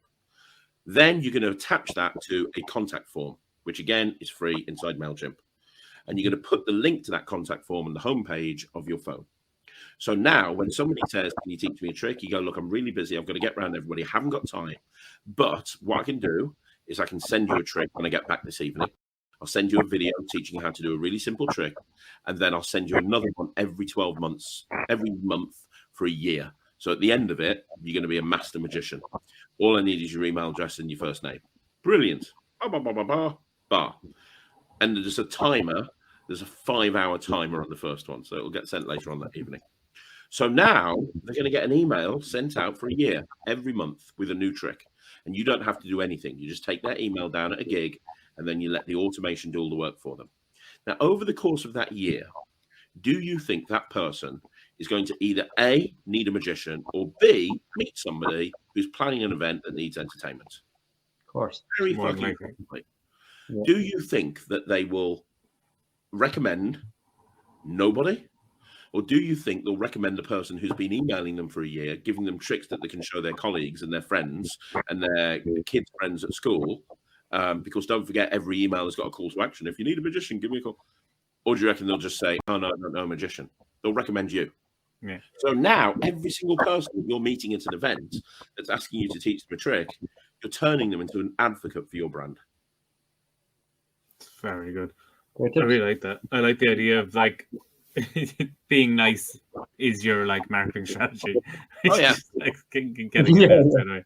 C: Then you're going to attach that to a contact form, which again is free inside MailChimp. And you're going to put the link to that contact form on the homepage of your phone. So now when somebody says, can you teach me a trick? You go, look, I'm really busy. I've got to get around everybody. I haven't got time. But what I can do is I can send you a trick when I get back this evening. I'll send you a video teaching you how to do a really simple trick. And then I'll send you another one every 12 months, every month for a year. So at the end of it, you're going to be a master magician. All I need is your email address and your first name. Brilliant. Bah. And there's a timer. There's a 5-hour timer on the first one. So it'll get sent later on that evening. So now they're going to get an email sent out for a year, every month with a new trick. And you don't have to do anything. You just take their email down at a gig and then you let the automation do all the work for them. Now, over the course of that year, do you think that person is going to either A, need a magician, or B, meet somebody who's planning an event that needs entertainment?
D: Of course.
C: Very fucking likely. Yeah. Do you think that they will recommend nobody? Or do you think they'll recommend a person who's been emailing them for a year, giving them tricks that they can show their colleagues and their friends and their kids' friends at school? Because don't forget, every email has got a call to action. If you need a magician, give me a call. Or do you reckon they'll just say, oh, no, I don't know a magician? They'll recommend you.
B: Yeah.
C: So now every single person you're meeting at an event that's asking you to teach them a trick, you're turning them into an advocate for your brand.
B: Very good. I really like that. I like the idea of like being nice is your like marketing strategy.
C: Oh yeah,
B: like getting it out.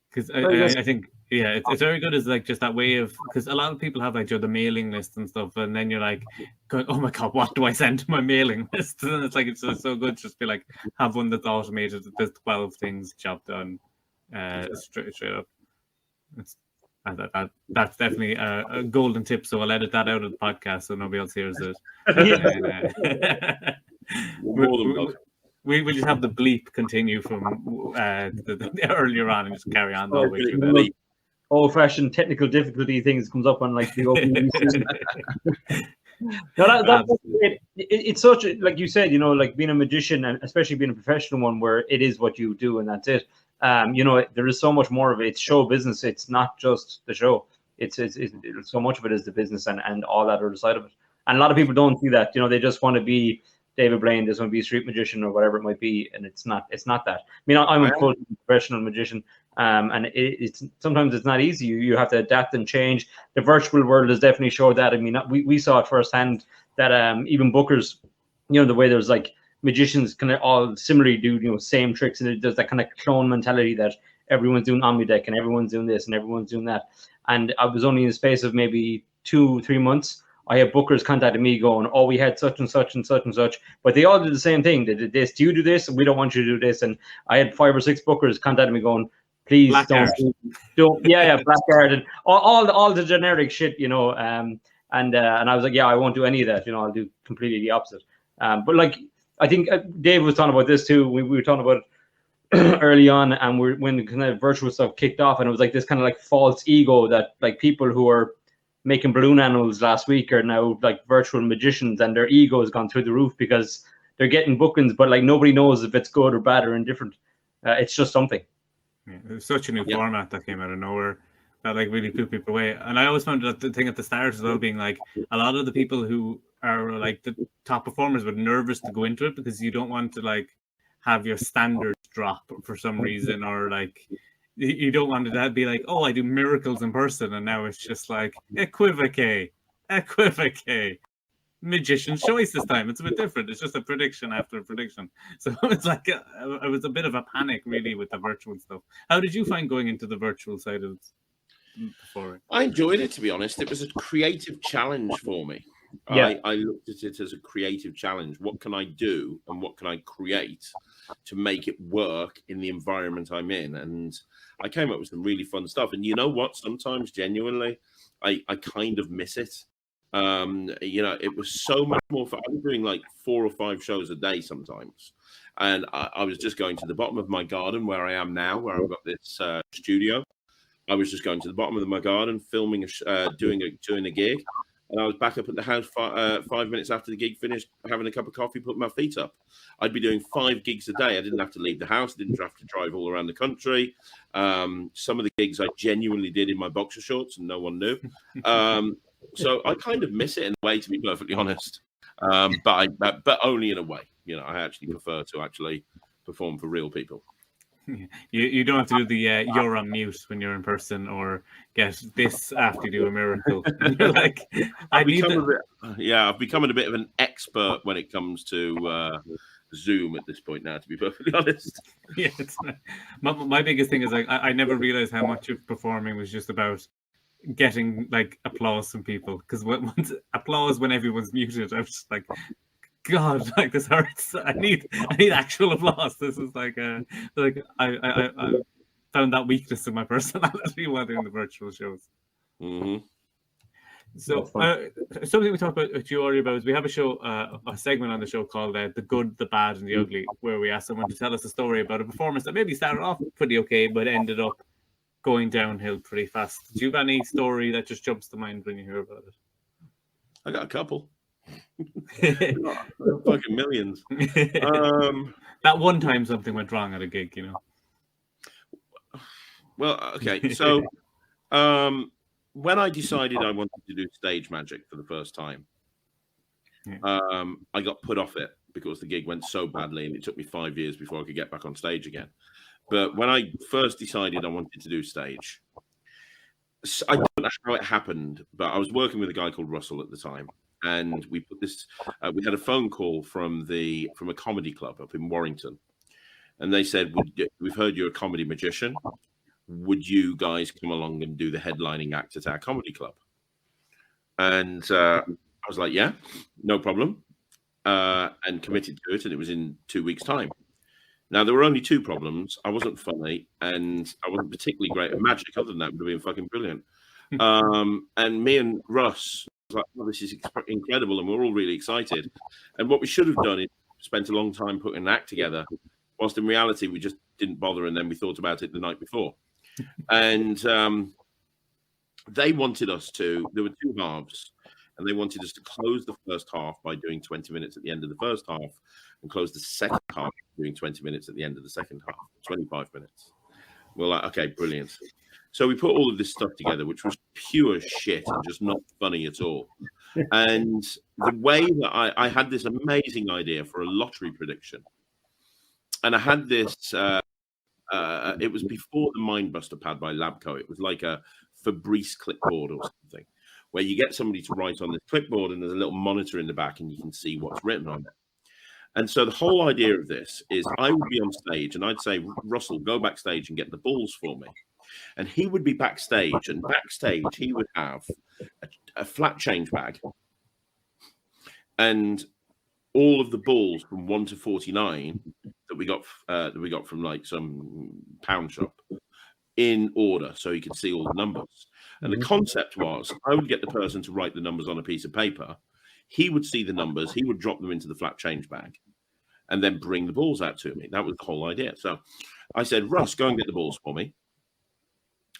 B: Because I think it's very good as like just that way of, because a lot of people have like the mailing list and stuff, and then you're like going, oh my god, what do I send to my mailing list? And it's like it's so good just be like have one that's automated that does 12 things, job done, straight up. That's definitely a golden tip. So I'll edit that out of the podcast so nobody else hears it. We will just have the bleep continue from the earlier on and just carry on all the way through that.
D: Old-fashioned technical difficulty things comes up on like the opening. No, that's great. It's such a, like you said, you know, like being a magician and especially being a professional one where it is what you do and that's it. You know, there is so much more of it. It's show business. It's not just the show. It's so much of it is the business and all that other side of it. And a lot of people don't see that. You know, they just want to be David Blaine, just want to be a street magician or whatever it might be, and it's not that. I mean, I'm a full professional magician, and it's sometimes it's not easy. You have to adapt and change. The virtual world has definitely showed that. I mean, we saw it firsthand that even bookers, you know, the way there's like magicians kind of all similarly do, you know, same tricks, and there's that kind of clone mentality that everyone's doing Omnideck and everyone's doing this and everyone's doing that. And I was only in the space of maybe 2-3 months. I had bookers contacted me going, oh, we had such and such and such and such, but they all did the same thing. They did this. Do you do this? We don't want you to do this. And I had 5 or 6 bookers contacted me going, please don't. Yeah, Blackguard and all the generic shit, you know. And I was like, yeah, I won't do any of that. You know, I'll do completely the opposite. But like, I think Dave was talking about this too. We were talking about it early on, and when the kind of virtual stuff kicked off, and it was like this kind of like false ego that like people who are making balloon animals last week are now like virtual magicians, and their ego has gone through the roof because they're getting bookings, but like nobody knows if it's good or bad or indifferent. It's just something.
B: Yeah, it was such a new
C: Yeah.
B: format that came out of nowhere that like really blew people away. And I always found that the thing at the start as well being like a lot of the people who are like the top performers were nervous to go into it because you don't want to like have your standards drop for some reason, or like you don't want it to be like, oh, I do miracles in person, and now it's just like equivocate. Magician's choice this time. It's a bit different. It's just a prediction after a prediction. So it's like it was a bit of a panic really with the virtual stuff. How did you find going into the virtual side of performing?
C: I enjoyed it, to be honest. It was a creative challenge for me.
D: Yeah.
C: I looked at it as a creative challenge. What can I do and what can I create to make it work in the environment I'm in? And I came up with some really fun stuff. And you know what? Sometimes genuinely, I kind of miss it. It was so much more fun. I was doing like 4 or 5 shows a day sometimes. And I was just going to the bottom of my garden where I am now, where I've got this studio. I was just going to the bottom of my garden, filming, doing a gig. And I was back up at the house 5 minutes after the gig finished, having a cup of coffee, putting my feet up. I'd be doing 5 gigs a day. I didn't have to leave the house. Didn't have to drive all around the country. Some of the gigs I genuinely did in my boxer shorts and no one knew. So I kind of miss it in a way, to be perfectly honest. But only in a way. You know, I actually prefer to actually perform for real people.
B: You don't have to do the you're on mute when you're in person, or get this after you do a miracle. You're like,
C: I've become a bit of an expert when it comes to Zoom at this point now, to be perfectly honest.
B: Yeah, my biggest thing is like I never realized how much of performing was just about getting like applause from people, because once applause when everyone's muted, I was just like, God, like this hurts. I need actual applause. This is like I found that weakness in my personality while doing the virtual shows.
C: Mm-hmm.
B: So something we talked about with you already about is we have a show, a segment on the show called The Good, the Bad, and the Ugly, where we ask someone to tell us a story about a performance that maybe started off pretty okay, but ended up going downhill pretty fast. Do you have any story that just jumps to mind when you hear about it?
C: I got a couple. Fucking millions.
B: That one time something went wrong at a gig, you know.
C: Well, okay. So when I decided I wanted to do stage magic for the first time, I got put off it because the gig went so badly and it took me 5 years before I could get back on stage again. But when I first decided I wanted to do stage, I don't know how it happened, but I was working with a guy called Russell at the time. And we put this. We had a phone call from a comedy club up in Warrington, and they said, "We've heard you're a comedy magician. Would you guys come along and do the headlining act at our comedy club?" And I was like, "Yeah, no problem," and committed to it. And it was in 2 weeks' time. Now there were only 2 problems. I wasn't funny, and I wasn't particularly great at magic. Other than that, it would have been fucking brilliant. And me and Russ. Like, oh, this is incredible, and we're all really excited. And what we should have done is spent a long time putting an act together, whilst in reality we just didn't bother, and then we thought about it the night before. And they wanted us to. There were 2 halves, and they wanted us to close the first half by doing 20 minutes at the end of the first half, and close the second half doing 20 minutes at the end of the second half, 25 minutes. We're like, okay, brilliant. So we put all of this stuff together, which was pure shit and just not funny at all. And the way that I had this amazing idea for a lottery prediction, and I had this, it was before the Mindbuster pad by Labco. It was like a Fabrice clipboard or something, where you get somebody to write on this clipboard and there's a little monitor in the back and you can see what's written on it. And so the whole idea of this is I would be on stage and I'd say, Russell, go backstage and get the balls for me. And he would be backstage, and backstage he would have a flat change bag and all of the balls from 1 to 49 that we got from like some pound shop in order, so he could see all the numbers. And the concept was I would get the person to write the numbers on a piece of paper. He would see the numbers, he would drop them into the flat change bag, and then bring the balls out to me. That was the whole idea. So I said, Russ, go and get the balls for me.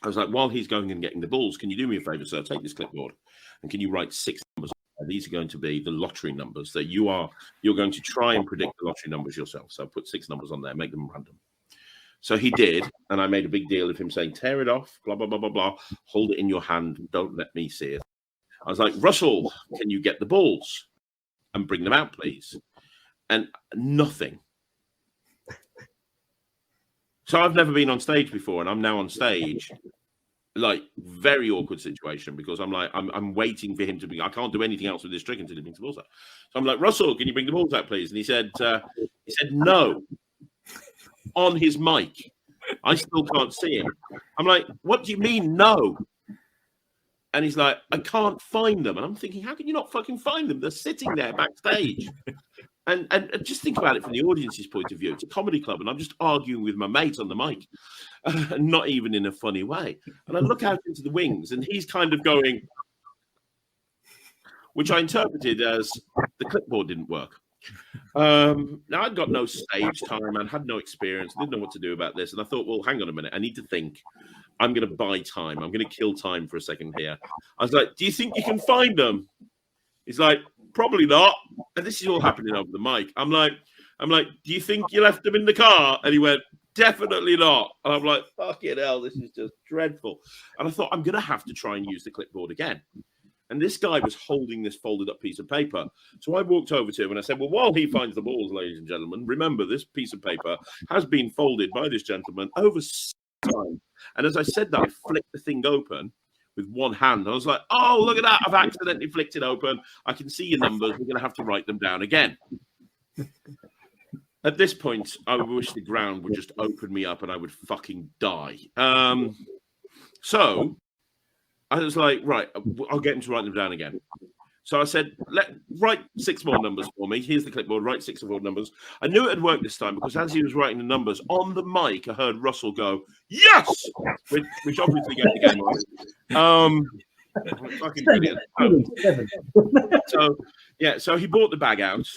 C: I was like, while he's going and getting the balls, can you do me a favor, sir? Take this clipboard and can you write 6 numbers? These are going to be the lottery numbers that you're going to try and predict the lottery numbers yourself. So put 6 numbers on there, make them random. So he did, and I made a big deal of him saying, tear it off, blah, blah, blah, blah, blah. Hold it in your hand. Don't let me see it. I was like, Russell, can you get the balls and bring them out, please? And nothing. So I've never been on stage before, and I'm now on stage. Like, very awkward situation, because I'm waiting for him to be. I can't do anything else with this trick until he brings the balls out. So I'm like, Russell, can you bring the balls out, please? And he said no on his mic. I still can't see him. I'm like, what do you mean no? And he's like, I can't find them. And I'm thinking, how can you not fucking find them? They're sitting there backstage. And just think about it from the audience's point of view. It's a comedy club, and I'm just arguing with my mate on the mic, not even in a funny way. And I look out into the wings, and he's kind of going, which I interpreted as the clipboard didn't work. Now, I'd got no stage time and had no experience. I didn't know what to do about this. And I thought, well, hang on a minute. I need to think. I'm going to buy time. I'm going to kill time for a second here. I was like, do you think you can find them? He's like, probably not. And this is all happening over the mic. I'm like, do you think you left them in the car? And he went, definitely not. And I'm like, fucking hell, this is just dreadful. And I thought, I'm going to have to try and use the clipboard again. And this guy was holding this folded up piece of paper. So I walked over to him and I said, well, while he finds the balls, ladies and gentlemen, remember this piece of paper has been folded by this gentleman over time. And as I said that, I flicked the thing open with one hand. I was like, oh, look at that. I've accidentally flicked it open. I can see your numbers. We're going to have to write them down again. At this point, I wish the ground would just open me up and I would fucking die. So I was like, right, I'll get him to write them down again. So I said, write 6 more numbers for me. Here's the clipboard, write 6 more numbers. I knew it had worked this time because as he was writing the numbers on the mic, I heard Russell go, yes! Which obviously gave the game away. Fucking brilliant. So he brought the bag out.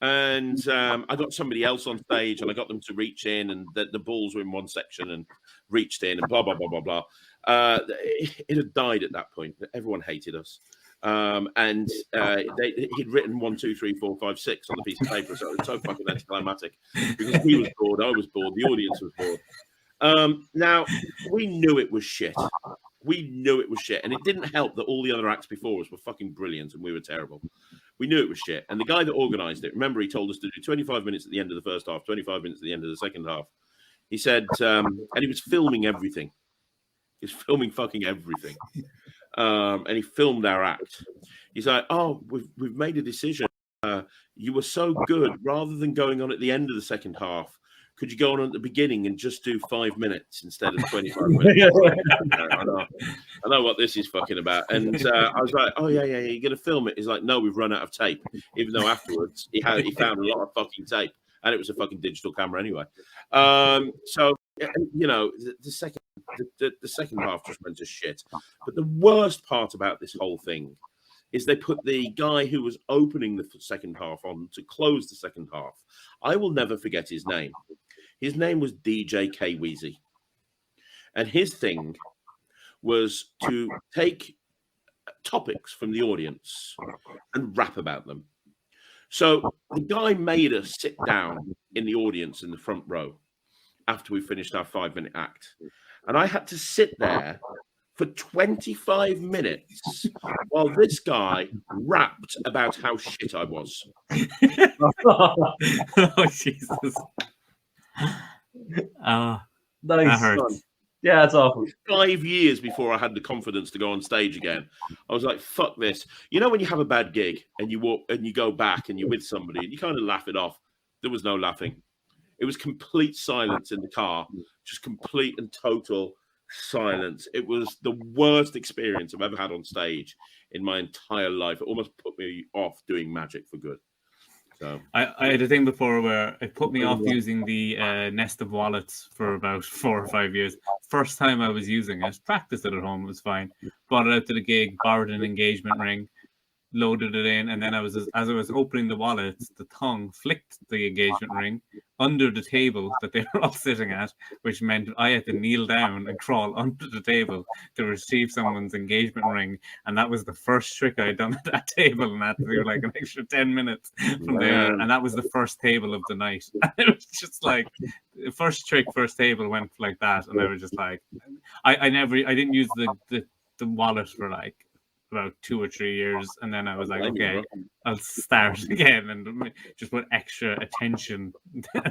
C: And I got somebody else on stage and I got them to reach in, and the balls were in one section and reached in and blah, blah, blah, blah, blah. It had died at that point. Everyone hated us. And he'd written 1, 2, 3, 4, 5, 6 on the piece of paper. So it was so fucking anticlimactic because he was bored, I was bored, the audience was bored. Now, we knew it was shit. We knew it was shit. And it didn't help that all the other acts before us were fucking brilliant and we were terrible. We knew it was shit. And the guy that organised it, remember, he told us to do 25 minutes at the end of the first half, 25 minutes at the end of the second half. He said, and he was filming everything. He was filming fucking everything. And he filmed our act. He's like, oh, we've made a decision. You were so good. Rather than going on at the end of the second half, could you go on at the beginning and just do 5 minutes instead of 25 minutes? I know what this is fucking about. And I was like, oh, yeah, you're going to film it? He's like, no, we've run out of tape. Even though afterwards he found a lot of fucking tape. And it was a fucking digital camera anyway. So, you know, the second half just went to shit. But the worst part about this whole thing is they put the guy who was opening the second half on to close the second half. I will never forget his name. His name was DJ K Weezy. And his thing was to take topics from the audience and rap about them. So the guy made us sit down in the audience in the front row after we finished our 5-minute act. And I had to sit there for 25 minutes while this guy rapped about how shit I was.
B: Oh, Jesus.
D: Nice.
B: That hurts.
D: Yeah, it's awful.
C: 5 years before I had the confidence to go on stage again, I was like, fuck this. You know, when you have a bad gig and you walk and you go back and you're with somebody and you kind of laugh it off. There was no laughing. It was complete silence in the car, just complete and total silence. It was the worst experience I've ever had on stage in my entire life. It almost put me off doing magic for good. So
B: I had a thing before where it put me off using the nest of wallets for about 4 or 5 years. First time I was using it, practiced it at home, it was fine. Brought it out to the gig, borrowed an engagement ring, loaded it in, and then as I was opening the wallet, the tongue flicked the engagement ring under the table that they were all sitting at, which meant I had to kneel down and crawl under the table to receive someone's engagement ring. And that was the first trick I'd done at that table, and I had to do like an extra 10 minutes from there. And that was the first table of the night. And it was just like the first trick, first table went like that. And I was just like, I didn't use the wallet for like about 2 or 3 years, and then I was like, okay, I'll start again and just put extra attention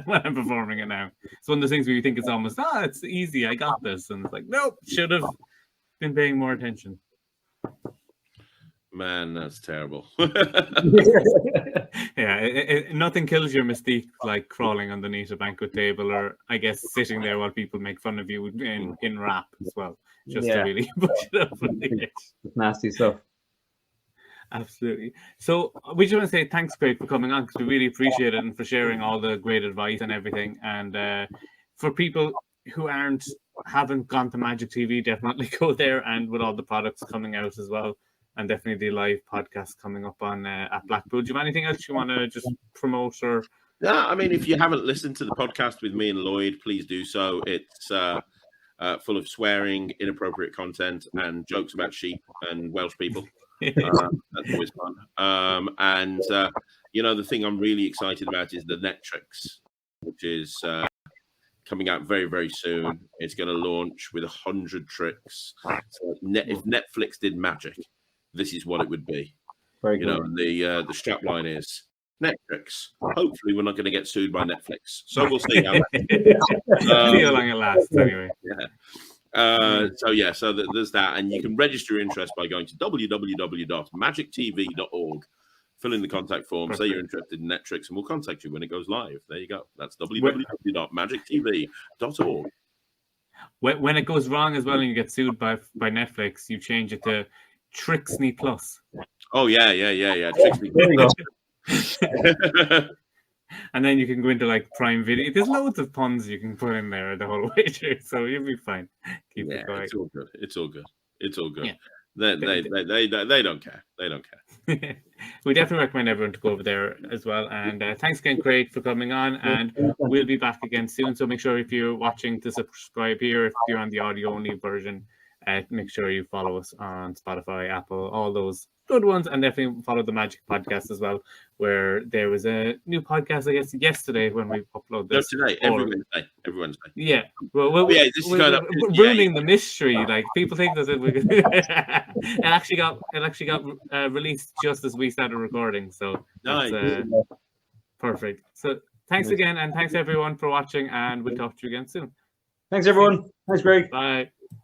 B: when I'm performing it now. It's one of those things where you think it's almost, it's easy, I got this, and it's like, nope, should have been paying more attention.
C: Man, that's terrible.
B: Yeah, nothing kills your mystique like crawling underneath a banquet table, or I guess sitting there while people make fun of you in rap as well, just to really push it up.
D: Nasty stuff.
B: Absolutely. So we just want to say thanks, Craig, for coming on, because we really appreciate it, and for sharing all the great advice and everything. And for people who haven't gone to Magic TV, definitely go there, and with all the products coming out as well. And definitely the live podcast coming up on at Blackpool. Do you have anything else you want to just promote? Or
C: Yeah, I mean, if you haven't listened to the podcast with me and Lloyd, please do so. It's full of swearing, inappropriate content, and jokes about sheep and Welsh people. That's always fun. And the thing I'm really excited about is the Net Tricks, which is coming out very, very soon. It's going to launch with 100 tricks. So if Netflix did magic, this is what it would be.
D: Very good.
C: And the strap line is Netflix. Hopefully, we're not going to get sued by Netflix. So we'll see how
B: see how long it lasts anyway.
C: So there's that. And you can register your interest by going to www.magictv.org, fill in the contact form, say you're interested in Netflix, and we'll contact you when it goes live. There you go. That's www.magictv.org.
B: When it goes wrong as well and you get sued by Netflix, you change it to Trixney Plus.
C: Oh, yeah. Trixney Plus.
B: And then you can go into like Prime Video. There's loads of puns you can put in there the whole way through, so you'll be fine. Keep it going.
C: It's all good.
B: Yeah.
C: They don't care. They don't care.
B: We definitely recommend everyone to go over there as well. And thanks again, Craig, for coming on. And we'll be back again soon. So make sure if you're watching to subscribe here. If you're on the audio only version, make sure you follow us on Spotify, Apple, all those good ones, and definitely follow the Magic podcast as well, where there was a new podcast, I guess, yesterday when we upload this.
C: No, today, every Wednesday.
B: Yeah. Well,
C: this is kind of
B: ruining the mystery. Like people think that it actually got released just as we started recording. So that's perfect. So thanks again, and thanks everyone for watching, and we'll talk to you again soon.
D: Thanks everyone. Thanks, Greg.
B: Bye.